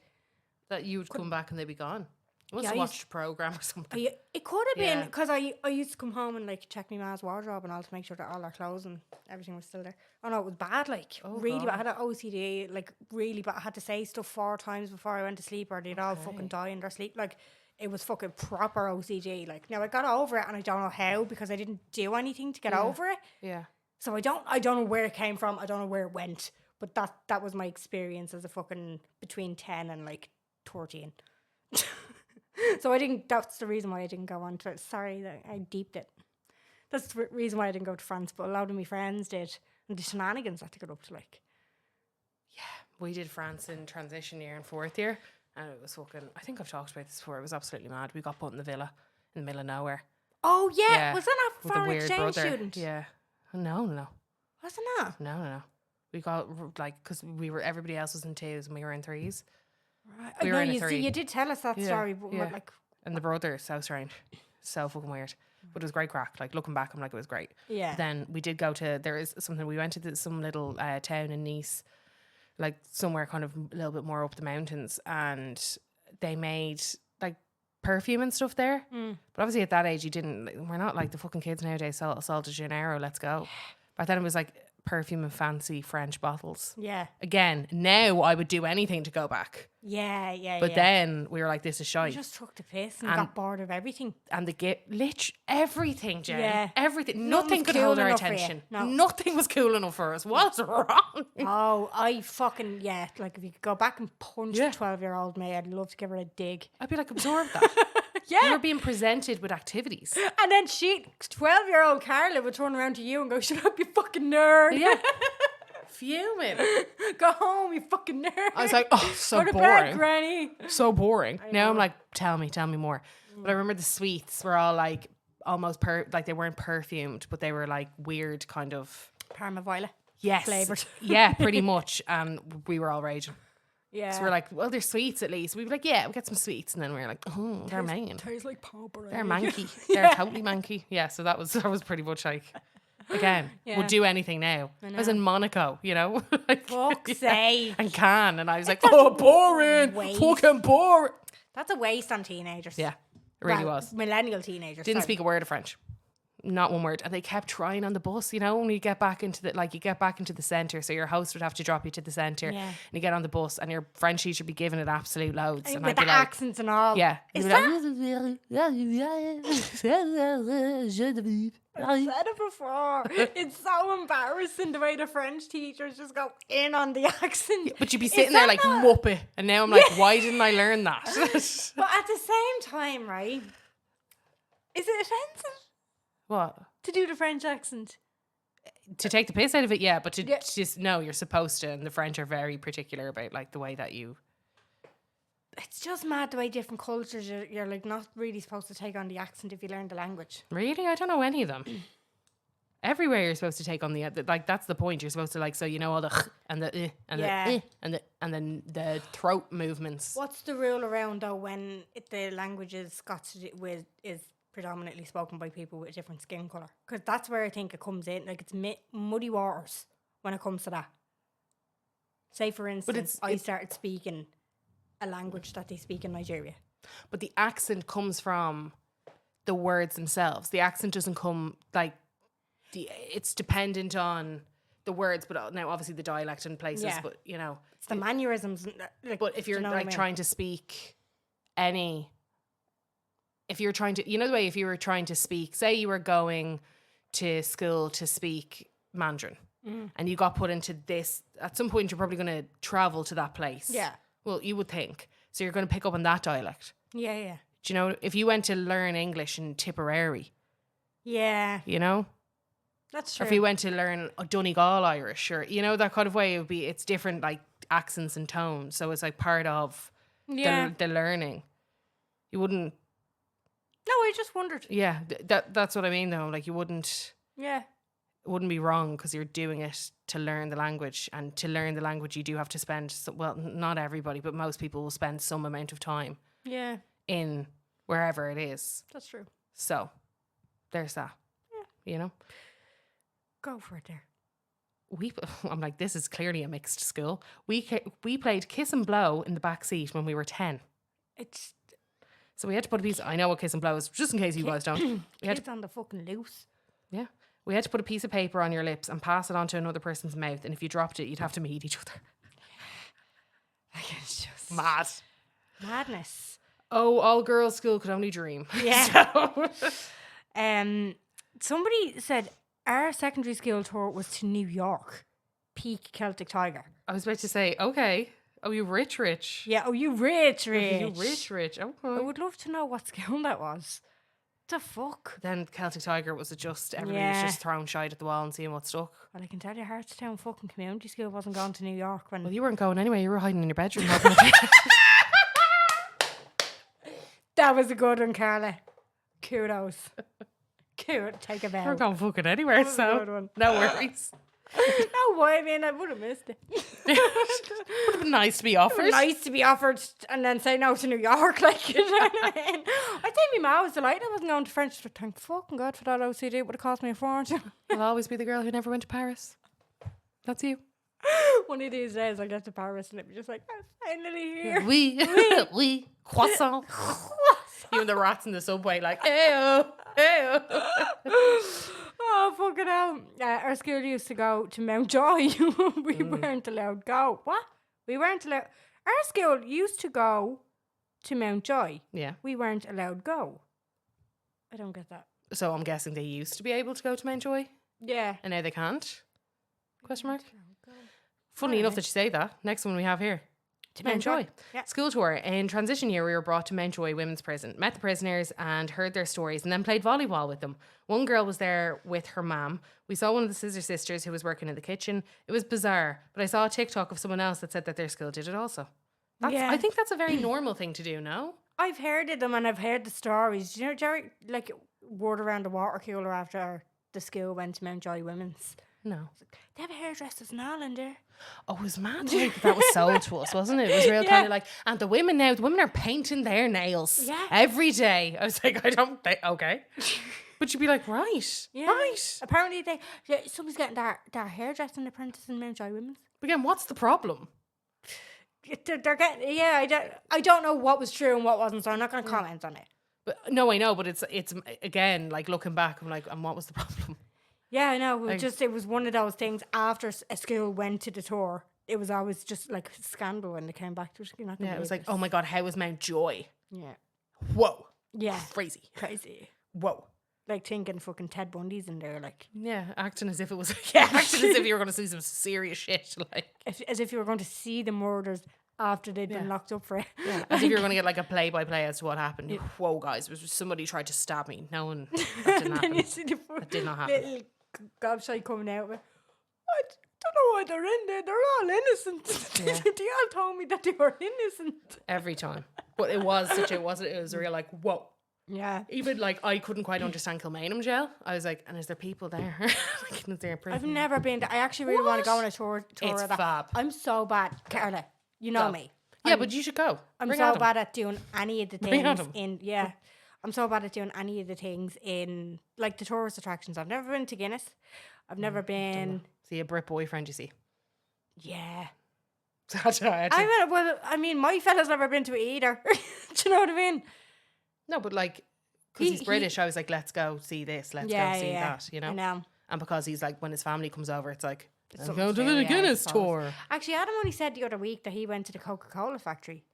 That you would come back and they'd be gone. You must Yeah, have I watched a program or something. It could have been Yeah. because I used to come home and like check my ma's wardrobe and all to make sure that all our clothes and everything was still there. Oh no, it was bad. Like really God. bad. I had an OCD. Like really bad. I had to say stuff 4 times before I went to sleep, or they'd all fucking die in their sleep. Like. It was fucking proper OCD. Like now I got over it and I don't know how because I didn't do anything to get over it. Yeah. So I don't know where it came from. I don't know where it went. But that was my experience as a fucking between 10 and like 13. So that's the reason why I didn't go on to it. Sorry that I deeped it. That's the reason why I didn't go to France, but a lot of my friends did. And the shenanigans I had to get up to like. Yeah. We did France in transition year and 4th year. And it was fucking, I think I've talked about this before. It was absolutely mad. We got put in the villa in the middle of nowhere. Oh yeah, Yeah, was that a with a foreign weird exchange brother. student? Yeah. No. Wasn't that? No. We got, like, because everybody else was in 2s and we were in 3s. Right. We were in a you 3. you did tell us that story, but yeah. like. And the brother, so strange. So fucking weird. But it was great crack. Like, looking back, I'm like, it was great. Yeah. Then we did go to, there is something, we went to some little town in Nice, like somewhere kind of a little bit more up the mountains, and they made like perfume and stuff there. But obviously at that age we're not like the fucking kids nowadays. Sal de Janeiro, let's go. Back then it was like perfume and fancy French bottles. Yeah. Again, now I would do anything to go back. Yeah. But then we were like, this is I shite. just took the piss and got bored of everything. And everything, Jen. Yeah. Everything. Nothing Nothing was could cool hold our enough for you. attention. No. Nothing was cool enough for us. What's wrong? Oh, I fucking, yeah. Like, if you could go back and punch Yeah. the 12-year-old me, I'd love to give her a dig. I'd be like, absorb that. You Yeah. were being presented with activities. And then 12-year-old Carla would turn around to you and go, shut up, you fucking nerd. Yeah. fuming. Go home, you fucking nerd. I was like, oh, so Go to bed, boring. Granny. So boring. Now I'm know. like, tell me more. But I remember the sweets were all like almost like they weren't perfumed, but they were like weird kind of Parma violet. yes, Flavoured. yeah, pretty much. And we were all raging. Yeah. So we're like, well, they're sweets at least. We'd be like, yeah, we'll get some sweets, and then we were like, oh, they're main. Tastes like potpourri. They're manky. They're totally manky. Yeah, so that was pretty much like, again, Yeah. would do anything now. I was in Monaco, you know, like, Fuck's sake. and Cannes, and I was like, oh, boring, waste. fucking boring. That's a waste on teenagers. Yeah, it really Well, was. Millennial teenagers. Didn't sorry. speak a word of French. Not one word. And they kept trying on the bus, you know, when you get back into the centre. So your host would have to drop you to the centre. Yeah. And you get on the bus and your French teacher would be giving it absolute loads. And With I'd the be like, accents and all. yeah. Is He'd be I've said it before. It's so embarrassing the way the French teachers just go in on the accent. but you'd be Is sitting there that like, not- Muppet. And now I'm like, why didn't I learn that? But at the same time, right? Is it offensive What? to do the French accent? To take the piss out of it, yeah. But to Yeah. just, no, you're supposed to. And the French are very particular about like the way that you... It's just mad the way different cultures you're like not really supposed to take on the accent if you learn the language. Really? I don't know any of them. Everywhere you're supposed to take on like that's the point. You're supposed to like, so you know all the and the and Yeah. the and then the throat movements. What's the rule around though when the language is got to do with is predominantly spoken by people with a different skin color? Because that's where I think it comes in. Like it's muddy waters when it comes to that. Say for instance, I started speaking a language that they speak in Nigeria. But the accent comes from the words themselves. The accent doesn't come like it's dependent on the words, but now obviously the dialect in places. Yeah. But you know, It's the mannerisms. Like, but if do you you're know what I like mean? trying to speak any, if you're trying to, you know, the way if you were trying to speak, say you were going to school to speak Mandarin and you got put into this, at some point you're probably going to travel to that place. Yeah. Well, you would think. So you're going to pick up on that dialect. Yeah, yeah. Do you know, if you went to learn English in Tipperary, Yeah, you know, that's or true. if you went to learn Donegal Irish, or, you know, that kind of way, it would be, it's different like accents and tones. So it's like part of yeah. the learning. You wouldn't, No, I just wondered. yeah, that's what I mean though. Like you wouldn't, Yeah. it wouldn't be wrong because you're doing it to learn the language, and to learn the language you do have to spend, well, not everybody, but most people will spend some amount of time Yeah, in wherever it is. that's true. So there's that. Yeah. You know, Go for it there. I'm like, this is clearly a mixed school. We played kiss and blow in the back seat when we were 10. It's So we had to put a piece, I know what kiss and blow is, just in case you guys don't. We had to, kids on the fucking loose. yeah. We had to put a piece of paper on your lips and pass it onto another person's mouth. And if you dropped it, you'd have to meet each other. Like, it's just Mad. madness. Oh, all girls school could only dream. Yeah. So- Somebody said our secondary school tour was to New York, peak Celtic Tiger. I was about to say, okay. Oh, you rich. Yeah. Oh, you rich. You rich. I Okay. would love to know what school that was. The fuck? Then Celtic Tiger was just, everybody was Yeah. just throwing shite at the wall and seeing what stuck. Well, I can tell you, Hartstown fucking community school wasn't going to New York when. Well, you weren't going anyway. You were hiding in your bedroom. hoping to- That was a good one, Carla. Kudos. Take a You weren't bow. going fucking anywhere, was a good so one. no worries. No way, I mean, I would have missed it. Would have been nice to be offered. Nice to be offered and then say no to New York, like, you know what I mean? I think my mom was delighted I wasn't going to French. But thank fucking God for that OCD. It would have cost me a fortune. You'll always be the girl who never went to Paris. That's you. One of these days I'll get to Paris and it'll be just like, I'm finally here. We croissant. You and the rats in the subway, like, ew, ew. Oh, fucking hell. Our school used to go to Mount Joy. We weren't allowed to go. What? We weren't allowed. Our school used to go to Mount Joy. Yeah. We weren't allowed to go. I don't get that. So I'm guessing they used to be able to go to Mount Joy, Yeah. and now they can't? Question mark. Oh, Funny enough that you say that. Next one we have here. Mountjoy. Yeah. School tour. In transition year, we were brought to Mountjoy Women's Prison, met the prisoners and heard their stories and then played volleyball with them. One girl was there with her mum. We saw one of the Scissor Sisters who was working in the kitchen. It was bizarre, but I saw a TikTok of someone else that said that their school did it also. I think that's a very normal thing to do, no? I've heard of them and I've heard the stories. Do you know, Jerry, like, word around the water cooler after the school went to Mountjoy Women's? No. They have hairdressers and all in there. Oh, it was mad. Like, that was sold to us, wasn't it? It was real kind of like, and the women are painting their nails every day. I was like, okay. But you'd be like, right. Apparently, somebody's getting their hairdressing apprentice in Mountjoy Women's. Again, what's the problem? They're getting, I don't know what was true and what wasn't, so I'm not going to comment on it. But no, I know, but it's again, like, looking back, I'm like, and what was the problem? Yeah, I know. It was one of those things after a school went to the tour. It was always just like a scandal when they came back to it. It was like, oh my God, how was Mountjoy? Yeah. Whoa. Yeah. Crazy. Whoa. Like thinking fucking Ted Bundy's in there, like. Yeah, acting as if it was, acting as if you were going to see some serious shit, like. As if you were going to see the murders after they'd been locked up for it. Yeah, as if you were going to get like a play-by-play as to what happened. Yeah. Whoa, guys, somebody tried to stab me. No one, that didn't happen. That did not happen. Little gobshite coming out with, I don't know why they're in there. They're all innocent. Yeah. They all told me that they were innocent. Every time. But it was a real like, whoa. Yeah. Even like, I couldn't quite understand Kilmainham jail. I was like, and is there people there? Like, is there a prison? I've never been there. I actually really want to go on a tour it's of that. Fab. I'm so bad. Carla, you know me. Yeah, but you should go. I'm so bad at doing any of the things I'm so bad at doing any of the things in like the tourist attractions. I've never been to Guinness. I've never been. See a Brit boyfriend, you see. Yeah. I mean, my fella's never been to it either. Do you know what I mean? No, but like, because he's British, I was like, let's go see this, let's go see that, you know? I know. And because he's like, when his family comes over, it's like, let's go to the Guinness tour. Actually, Adam only said the other week that he went to the Coca-Cola factory.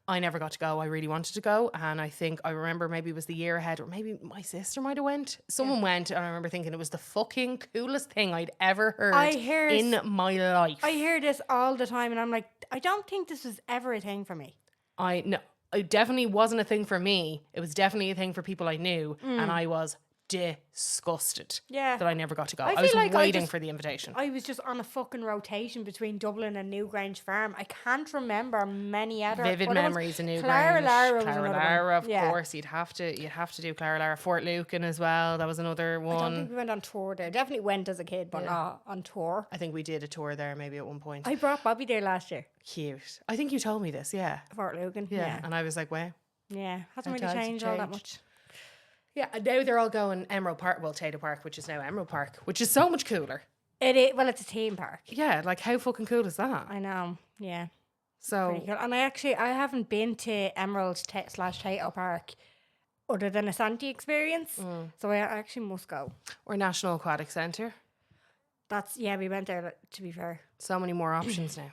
I never got to go. I really wanted to go. And I think, I remember maybe it was the year ahead, or maybe my sister might have went. Someone went, and I remember thinking it was the fucking coolest thing I'd ever heard in my life. I hear this all the time, and I'm like, I don't think this was ever a thing for me. No, it definitely wasn't a thing for me. It was definitely a thing for people I knew, and I was disgusted that I never got to go. I was like waiting for the invitation. I was just on a fucking rotation between Dublin and Newgrange Farm. I can't remember many other vivid memories in Newgrange. Clara Lara, of course. You'd have to do Clara Lara. Fort Lucan as well. That was another one. I don't think we went on tour there. Definitely went as a kid, but not on tour. I think we did a tour there maybe at one point. I brought Bobby there last year. Cute. I think you told me this, Fort Lucan. Yeah. And I was like, wow. Yeah. Hasn't really changed all that much. Yeah, and now they're all going Emerald Park, Tato Park, which is now Emerald Park, which is so much cooler. It is, well, it's a theme park. Yeah, like how fucking cool is that? I know, yeah. So, pretty cool. And I haven't been to Emerald / Tato Park other than a Santi experience, so I actually must go. Or National Aquatic Centre. We went there, to be fair. So many more options now.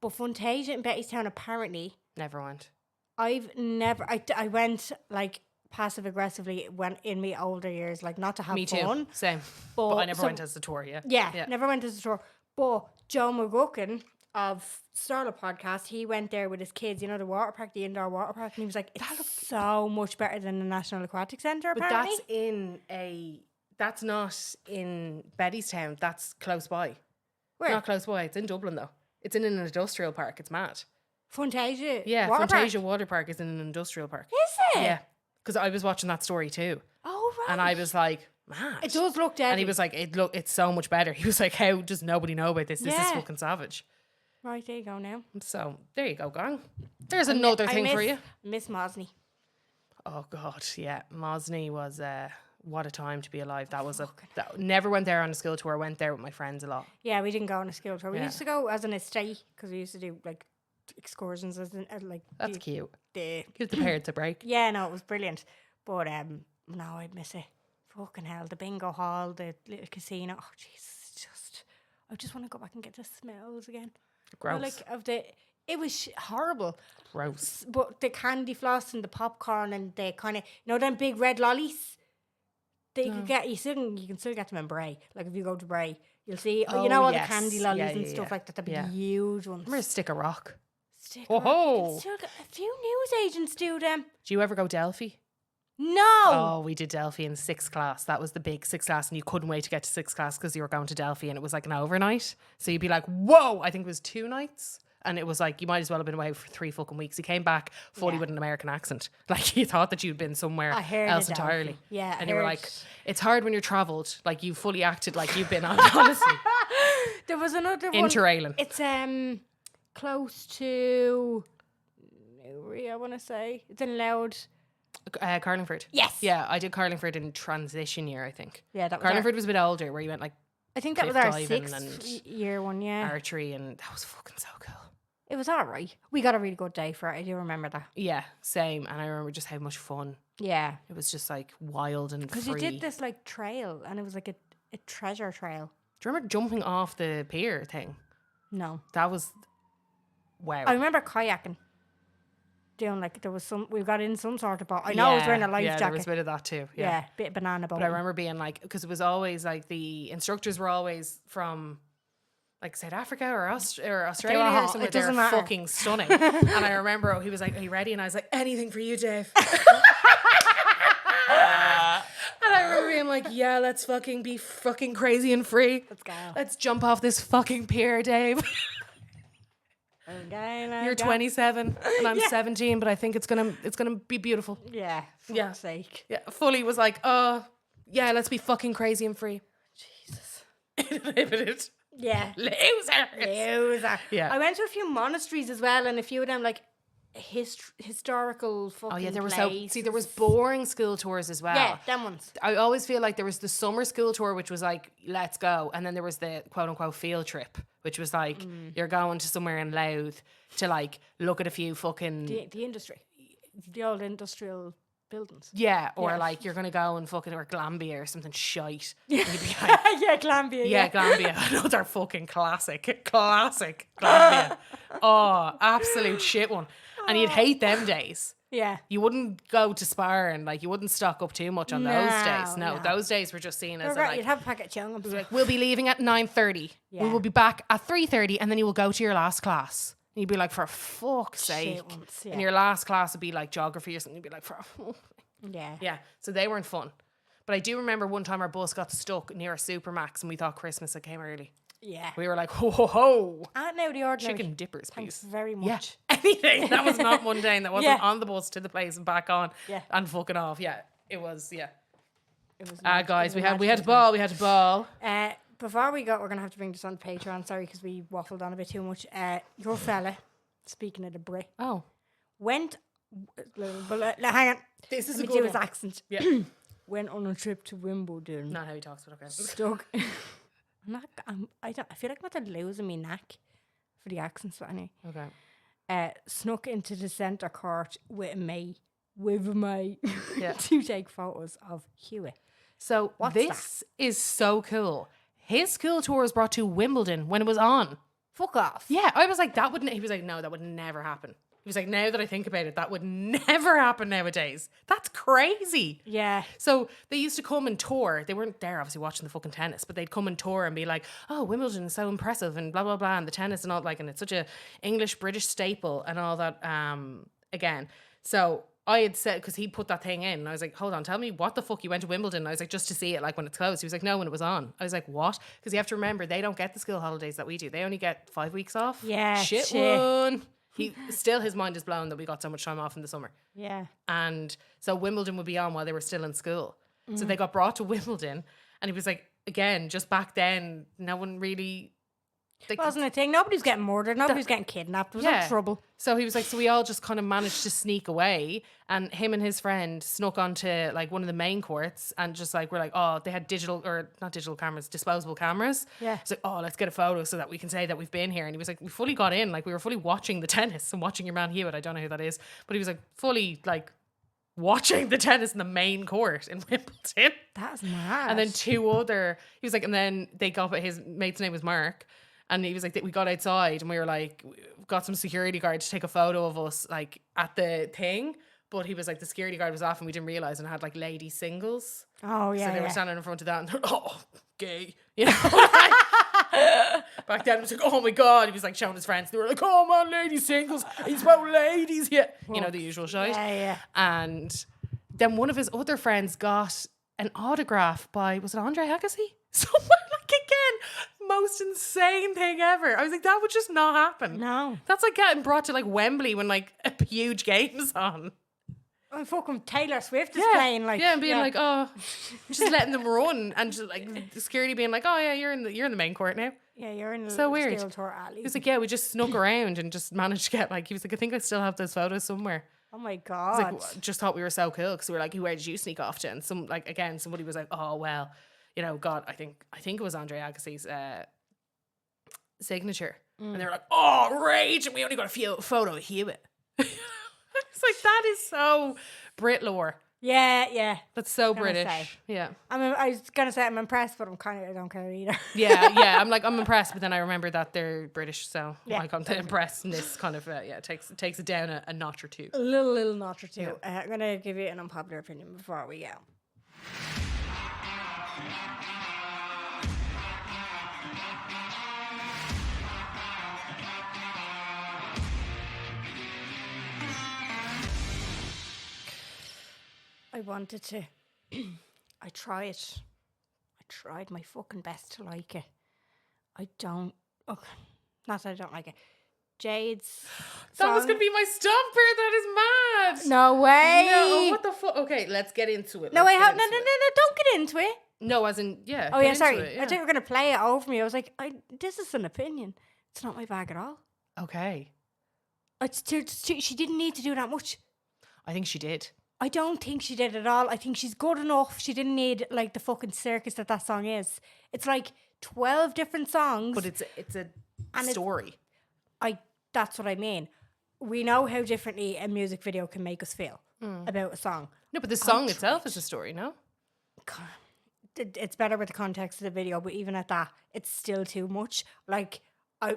But Funtasia in Bettystown apparently... Never went. I went, like... passive aggressively when in my older years, like not to have Me too. fun. Same. But I never went as the tour, Yeah, never went as a tour. But Joe McGuckin of Starla Podcast, he went there with his kids, you know, the water park, the indoor water park, and he was like, that looks so much better than the National Aquatic Centre, apparently. But that's not in Bettystown, that's close by. Where? Not close by, it's in Dublin though. It's in an industrial park, it's mad. Funtasia? Yeah, Funtasia Water Park is in an industrial park. Is it? Yeah. Because I was watching that story too. Oh, right. And I was like, man. It does look deadly. And he was like, it's so much better. He was like, how does nobody know about this? This is fucking savage. Right, there you go now. So, there you go, gang. There's another thing for you. Miss Mosney. Oh, God, yeah. Mosney was, what a time to be alive. That was never went there on a school tour. I went there with my friends a lot. Yeah, we didn't go on a school tour. We used to go as an estate because we used to do, like, excursions as like... That's cute. Give the parents a break. Yeah, no, it was brilliant. But no, I'd miss it. Fucking hell, the bingo hall, the little casino. Oh, Jesus, I just want to go back and get the smells again. Gross. It was horrible. Gross. But the candy floss and the popcorn and the kind of, you know, them big red lollies that you could get. You can still get them in Bray. Like if you go to Bray, you'll see. You know all the candy lollies and stuff like that. The huge ones. Remember Stick a Rock? stick. Ho ho. You can still get a few news agents do them. Do you ever go Delphi? No. Oh, we did Delphi in 6th class. That was the big 6th class, and you couldn't wait to get to 6th class because you were going to Delphi, and it was like an overnight. So you'd be like, whoa, I think it was 2 nights. And it was like, you might as well have been away for 3 fucking weeks. You came back fully with an American accent. Like, you thought that you'd been somewhere else entirely. Yeah. And you were like, it's hard when you're travelled. Like, you fully acted like you've been on, honestly. There was another one. Interrailing. It's close to Newry, I want to say. It's in Loud. Carlingford. Yes. Yeah, I did Carlingford in transition year, I think. Yeah, that was Carlingford was a bit older, where you went like I think that was our cliff diving 6th year one, yeah. archery, and that was fucking so cool. It was all right. We got a really good day for it. I do remember that. Yeah, same. And I remember just how much fun. Yeah. It was just like wild and free. Because you did this like trail, and it was like a treasure trail. Do you remember jumping off the pier thing? No. That was wow. I remember kayaking. Doing like there was some, we got in some sort of boat. I know I was wearing a life yeah, jacket. there was a bit of that too. Yeah. Bit of banana boat. But I remember being like, because it was always like the instructors were always from like South Africa or Australia or somewhere. It They were doesn't matter. fucking stunning. And I remember he was like, "Are you ready?" And I was like, "Anything for you, Dave." And I remember being like, "Yeah, let's fucking be fucking crazy and free. Let's go. Let's jump off this fucking pier, Dave." You're 27 and I'm 17, but I think it's gonna be beautiful. Yeah. For fuck's sake. Yeah, fully was like, yeah, let's be fucking crazy and free. Jesus. Inhibited. Yeah. Loser. Yeah. I went to a few monasteries as well, and a few of them like historical fucking Oh yeah, there was places. there was boring school tours as well. Yeah, them ones. I always feel like there was the summer school tour, which was like, let's go. And then there was the quote unquote field trip, which was like, you're going to somewhere in Louth to like look at a few fucking. The industry. The old industrial buildings. Yeah, or Yeah. like you're going to go and fucking, or Glambia or something shite. And you'd be like, Yeah, Glambia. yeah, Glambia. Another fucking classic Glambia. Oh, absolute shit one. And you'd hate them days. Yeah. You wouldn't go to Spar and like you wouldn't stock up too much on those days. No, no. those days were just seen as Right, like, you'd have a packet of chewing gum. like, we'll be leaving at 9:30. Yeah. We will be back at 3:30, and then you will go to your last class. And you'd be like, for fuck's sake. ones, yeah. And your last class would be like geography or something. You'd be like, Yeah. yeah. So they weren't fun. But I do remember one time our bus got stuck near a Supermax, and we thought Christmas had came early. Yeah. We were like, ho ho ho. And now the ordinary. Chicken dippers, Thanks please. very Yeah, much. anything. That was not mundane. That wasn't Yeah. on the bus to the place and back on Yeah. and fucking off. Yeah, it was, yeah. It was Guys, it we was had a ball. We had a ball. Before we go, we're going to have to bring this on Patreon. Sorry, because we waffled on a bit too much. Your fella, speaking of the Brit, Oh. went... hang on. This is Let a me good do his one. accent. Yeah. Went on a trip to Wimbledon. Not how he talks, but okay. Stuck... I feel like I'm about to losing me knack for the accents, but anyway. Okay. Snuck into the centre court with me Yeah. to take photos of Hewitt. So What's this is so cool. His school tour was brought to Wimbledon when it was on. Fuck off. Yeah, I was like, that wouldn't. He was like, no, that would never happen. He was like, now that I think about it, that would never happen nowadays. That's crazy. Yeah. So they used to come and tour. They weren't there, obviously, watching the fucking tennis, but they'd come and tour and be like, oh, Wimbledon is so impressive and blah, blah, blah, and the tennis and all, like, and it's such a English-British staple and all that, again. So I had said, because he put that thing in, and I was like, hold on, tell me what the fuck you went to Wimbledon. And I was like, just to see it, like, when it's closed. He was like, no, when it was on. I was like, what? Because you have to remember, they don't get the school holidays that we do. They only get 5 weeks off. Yeah, Shit shit. one. His mind is blown that we got so much time off in the summer. Yeah. And so Wimbledon would be on while they were still in school. Mm. So they got brought to Wimbledon, and he was like, again, just back then, no one really. Like, Wasn't a thing. Nobody was getting murdered. Nobody was getting kidnapped. There was no trouble. So he was like, so we all just kind of managed to sneak away, and him and his friend snuck onto like one of the main courts, and just like, we're like, oh, they had not digital cameras, disposable cameras. Yeah. It's like, oh, let's get a photo so that we can say that we've been here. And he was like, we fully got in, like we were fully watching the tennis and watching your man Hewitt. I don't know who that is, but he was like fully like watching the tennis in the main court in Wimbledon. That's mad. And then he was like, and then they got, his mate's name was Mark. And he was like, we got outside and we were like, got some security guard to take a photo of us like at the thing. But he was like, the security guard was off and we didn't realize, and had like lady singles. Oh, yeah. So they were yeah. standing in front of that and they're, oh, gay. You know? Back then it was like, oh my God, he was like showing his friends. They were like, oh man, ladies singles. He's about ladies here. You know, the usual shit. Yeah. And then one of his other friends got an autograph by, was it Andre Agassi? Someone, like, again, most insane thing ever. I was like, that would just not happen. No. That's like getting brought to like Wembley when like a huge game's on. Oh, fucking Taylor Swift is playing like. Yeah, and being like, oh, just letting them run, and just like the security being like, oh yeah, you're in the main court now. Yeah, you're in the So weird. steel tour alley. He was like, yeah, we just snuck around and just managed to get like, he was like, I think I still have those photos somewhere. Oh my I God. was like, just thought we were so cool because we were like, where did you sneak off to? And some like again, somebody was like, oh well, you know, God, I think it was Andre Agassi's signature, and they were like, oh rage, and we only got a photo of Hewitt. It's like, that is so Brit lore. Yeah. That's so gonna British. say. Yeah. I was gonna say I'm impressed, but I don't care either. Yeah. I'm impressed, but then I remember that they're British, so Yeah. I can't impressed. And this kind of takes it down a notch or two. A little notch or two. I'm gonna give you an unpopular opinion before we go. I wanted to. I tried my fucking best to like it. I don't. Okay, not that I don't like it. Jade's. That was song- gonna be my stumper. That is mad. No way. No, what the fuck? Okay, let's get into it. No, Let's I get have no. into it. Don't get into it. No, as in, yeah. Oh get yeah, into sorry. it, I thought you were gonna play it over me. I was like, this is an opinion. It's not my bag at all. Okay. It's too. She didn't need to do that much. I think she did. I don't think she did at all. I think she's good enough. She didn't need like the fucking circus that song is. It's like 12 different songs. But it's a And story. That's what I mean. We know how differently a music video can make us feel about a song. No, but the song itself is a story, no? God, it's better with the context of the video, but even at that, it's still too much. Like, I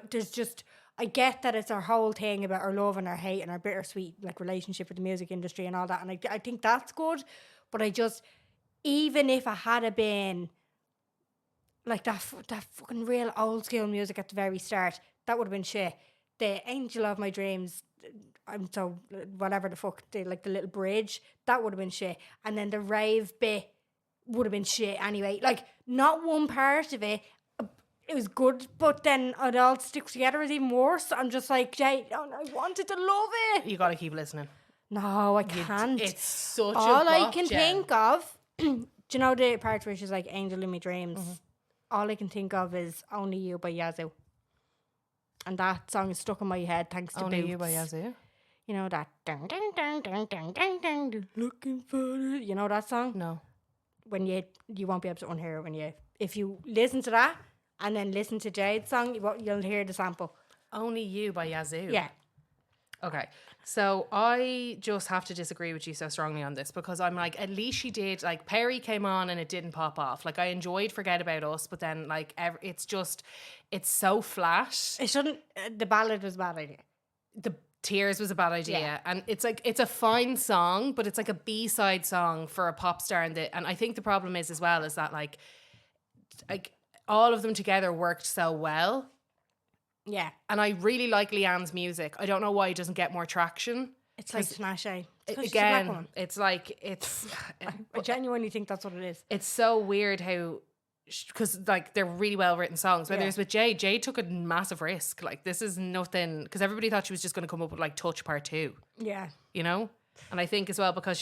get that it's our whole thing about our love and our hate and our bittersweet like relationship with the music industry and all that, and I think that's good. But even if it had been like that fucking real old school music at the very start, that would have been shit. The Angel of My Dreams, I'm so whatever the fuck, the little bridge, that would have been shit, and then the rave bit would have been shit anyway. Like, not one part of it. It was good, but then it all sticks together is even worse. I'm just like, Jay, I wanted to love it. You gotta keep listening. No, I can't. It's such all a I bop, can Jen. think of. Do you know the part where she's like, Angel in My Dreams? All I can think of is Only You by Yazoo. And that song is stuck in my head thanks to Only Boots. You by Yazoo. You know that dun, dun, dun, dun, dun, dun, dun, looking for it. You know that song? No. When you won't be able to unhear it if you listen to that and then listen to Jade's song, you'll hear the sample. Only You by Yazoo. Yeah. Okay. So I just have to disagree with you so strongly on this, because I'm like, at least she did, like, Perry came on and it didn't pop off. Like, I enjoyed Forget About Us, but then like it's so flat. It shouldn't. The ballad was a bad idea. The Tears was a bad idea. Yeah. And it's like, it's a fine song, but it's like a B-side song for a pop star. And I think the problem is as well is that like all of them together worked so well. Yeah. And I really like Leanne's music. I don't know why it doesn't get more traction. It's like Tinashe. Again, it's like, I genuinely think that's what it is. it's so weird how, because like they're really well written songs. Whether it's with Jade took a massive risk. Like, this is nothing, because everybody thought she was just going to come up with like Touch Part 2, Yeah. you know? And I think as well, because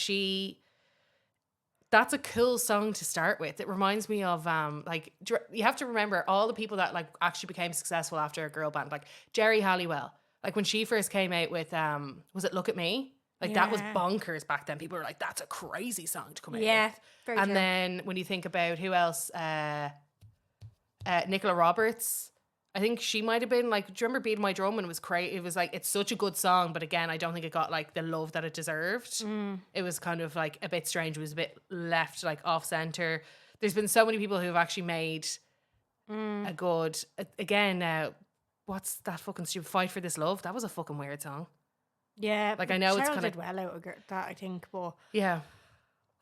that's a cool song to start with. It reminds me of like, you have to remember all the people that like actually became successful after a girl band, like Jerry Halliwell. Like, when she first came out with was it Look at Me? Like, that was bonkers back then. People were like, that's a crazy song to come out Yeah. with. Very And true. then when you think about who else, Nicola Roberts, I think she might have been like, do you remember Beating My Drum? And it was crazy. It was like, it's such a good song, but again, I don't think it got like the love that it deserved. It was kind of like a bit strange. It was a bit left like off center. There's been so many people who have actually made a good, again, what's that fucking stupid Fight for This Love? That was a fucking weird song. Yeah. Like, I know it's Cheryl kinda- did well out of that, I think, but Yeah.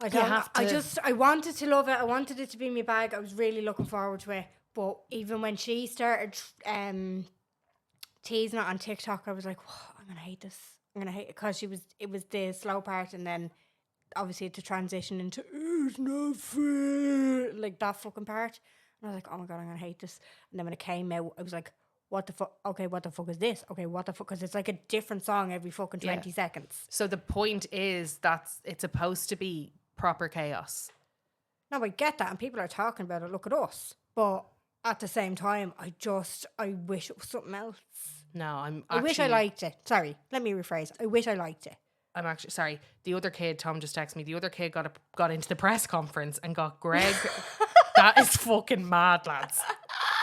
I don't. have to- I wanted to love it. I wanted it to be in my bag. I was really looking forward to it. But even when she started teasing it on TikTok, I was like, "Whoa, I'm gonna hate this. I'm gonna hate it," because it was the slow part, and then obviously to transition into it's not fair, like that fucking part. And I was like, oh my god, I'm gonna hate this. And then when it came out, I was like, what the fuck? Okay, what the fuck is this? Okay, what the fuck? Because it's like a different song every fucking 20 seconds. So the point is that it's supposed to be proper chaos. No, I get that, and people are talking about it. Look at us, but at the same time, I wish it was something else. No, I wish I liked it. Sorry, let me rephrase. I wish I liked it. I'm actually sorry. The other kid, Tom just texted me. The other kid got into the press conference and got Greg. That is fucking mad, lads.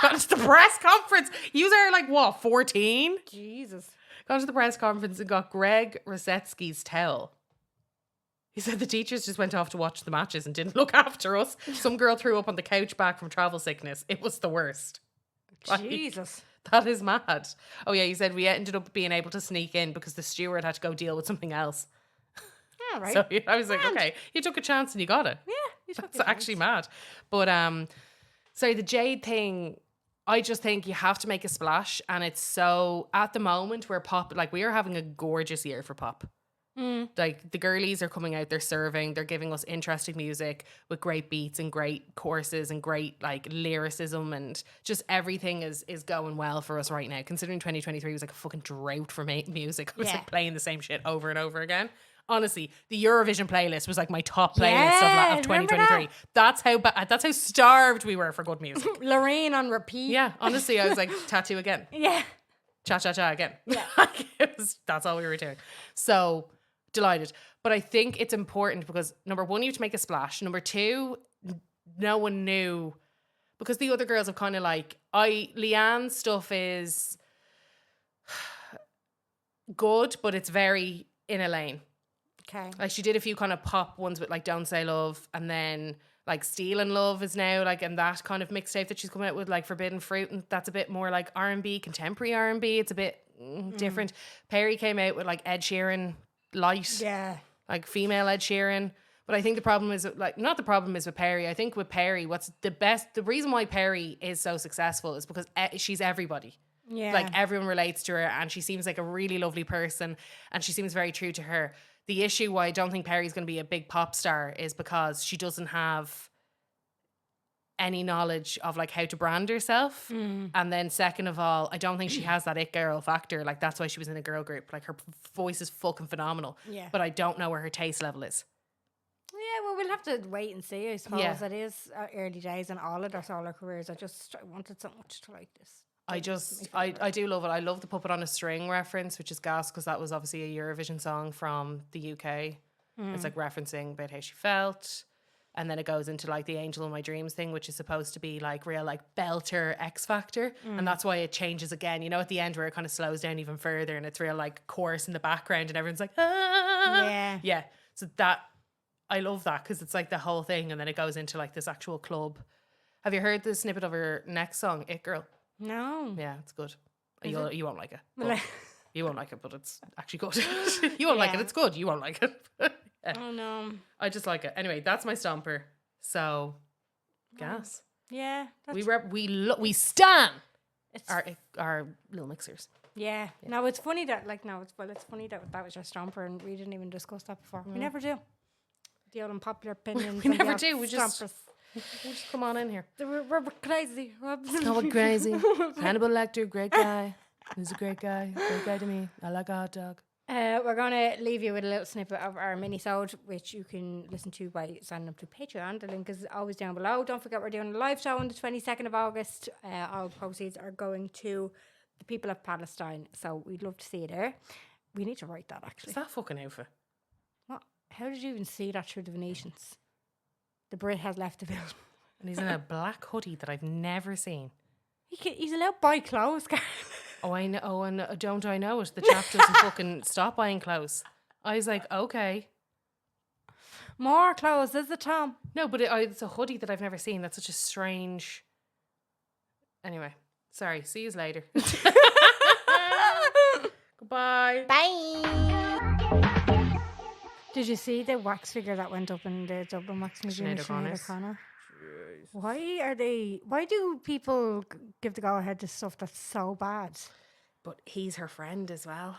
Got into the press conference. You are like what, 14? Jesus. Got into the press conference and got Greg Rosetsky's towel. He said the teachers just went off to watch the matches and didn't look after us. Some girl threw up on the couch back from travel sickness. It was the worst. Jesus. That is mad. Oh yeah, he said we ended up being able to sneak in because the steward had to go deal with something else. All right. So I was like, okay, you took a chance and you got it. Yeah, you took That's actually mad. But sorry, the Jade thing, I just think you have to make a splash, and it's so at the moment where pop, like we are having a gorgeous year for pop. Like the girlies are coming out, they're serving, they're giving us interesting music with great beats and great choruses and great like lyricism, and just everything is going well for us right now. Considering 2023 was like a fucking drought for music, I was like playing the same shit over and over again. Honestly, the Eurovision playlist was like my top playlist of 2023. That's how starved we were for good music. Lorraine on repeat. Yeah, honestly, I was like, tattoo again. Yeah. Cha cha cha again. Yeah. That's all we were doing. So delighted. But I think it's important because number one, you have to make a splash. Number two, no one knew, because the other girls have kind of like, Leanne's stuff is good, but it's very in a lane. Okay. Like she did a few kind of pop ones with like Don't Say Love, and then like Steel and Love is now like, and that kind of mixtape that she's coming out with, like Forbidden Fruit, and that's a bit more like R&B, contemporary R&B. It's a bit different. Perry came out with like Ed Sheeran light, like female Ed Sheeran. But I think the problem is not the problem is with Perry. I think with Perry, the reason why Perry is so successful is because she's everybody. Yeah. Like everyone relates to her, and she seems like a really lovely person, and she seems very true to her. The issue why I don't think Perry's going to be a big pop star is because she doesn't have any knowledge of like how to brand herself. And then second of all, I don't think she has that it girl factor. Like that's why she was in a girl group. Like her voice is fucking phenomenal. Yeah. But I don't know where her taste level is. Yeah, well, we'll have to wait and see, I suppose. Yeah. It is early days in all of their solo careers. I wanted so much to like this. I do love it. I love the Puppet on a String reference, which is gas, because that was obviously a Eurovision song from the UK. It's like referencing about how she felt. And then it goes into like the Angel in My Dreams thing, which is supposed to be like real like belter X Factor. And that's why it changes again, you know, at the end where it kind of slows down even further and it's real like chorus in the background and everyone's like, ah. Yeah. Yeah. So that, I love that because it's like the whole thing. And then it goes into like this actual club. Have you heard the snippet of her next song, It Girl? No. Yeah, it's good. You won't like it. You won't like it, but it's actually good. You won't like it. It's good. You won't like it. Yeah. Oh no. I just like it. Anyway, that's my stomper. So, gas. Yeah. We stan our little mixers. Yeah. No, it's funny that it's funny that was your stomper and we didn't even discuss that before. We never do. The old unpopular opinions. We never do. We just come on in here. We're crazy. Oh, we're crazy. Hannibal Lecter, great guy. He's a great guy. Great guy to me. I like a hot dog. We're going to leave you with a little snippet of our mini-sode, which you can listen to by signing up to Patreon. The link is always down below. Don't forget we're doing a live show on the 22nd of August. All proceeds are going to the people of Palestine. So we'd love to see you there. We need to write that, actually. Is that fucking outfit? What? How did you even see that through the Venetians? The Brit has left the building. And he's in a black hoodie that I've never seen. He's allowed to buy clothes, Karen. Oh, I know. Oh, and don't I know it? The chap doesn't fucking stop buying clothes. I was like, okay. More clothes, is it, Tom? No, but it's a hoodie that I've never seen. That's such a strange... Anyway, sorry. See you later. Goodbye. Bye. Did you see the wax figure that went up in the Dublin Wax Museum? Sinead O'Connor's. O'Connor. Why do people give the go ahead to stuff that's so bad? But he's her friend as well.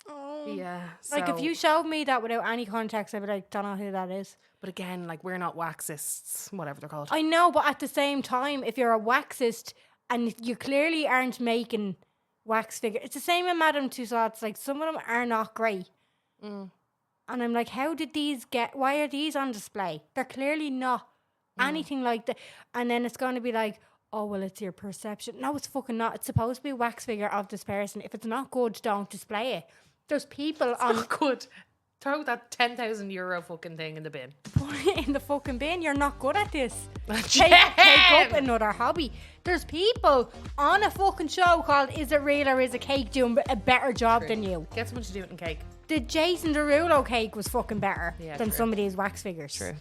Oh. Yeah. Like, if so- you showed me that without any context, I'd be like, don't know who that is. But again, like, we're not waxists, whatever they're called. I know, but at the same time, if you're a waxist and you clearly aren't making wax figures, it's the same with Madame Tussauds. Like, some of them are not great. And I'm like, why are these on display? They're clearly not anything like that. And then it's going to be like, oh, well, it's your perception. No, it's fucking not. It's supposed to be a wax figure of this person. If it's not good, don't display it. There's people Not good. Throw that €10,000 fucking thing in the bin. in the fucking bin. You're not good at this. Jen! Take up another hobby. There's people on a fucking show called Is It Real or Is It Cake doing a better job than you. Get someone to do it in cake. The Jason Derulo cake was fucking better than true. some of these wax figures. True.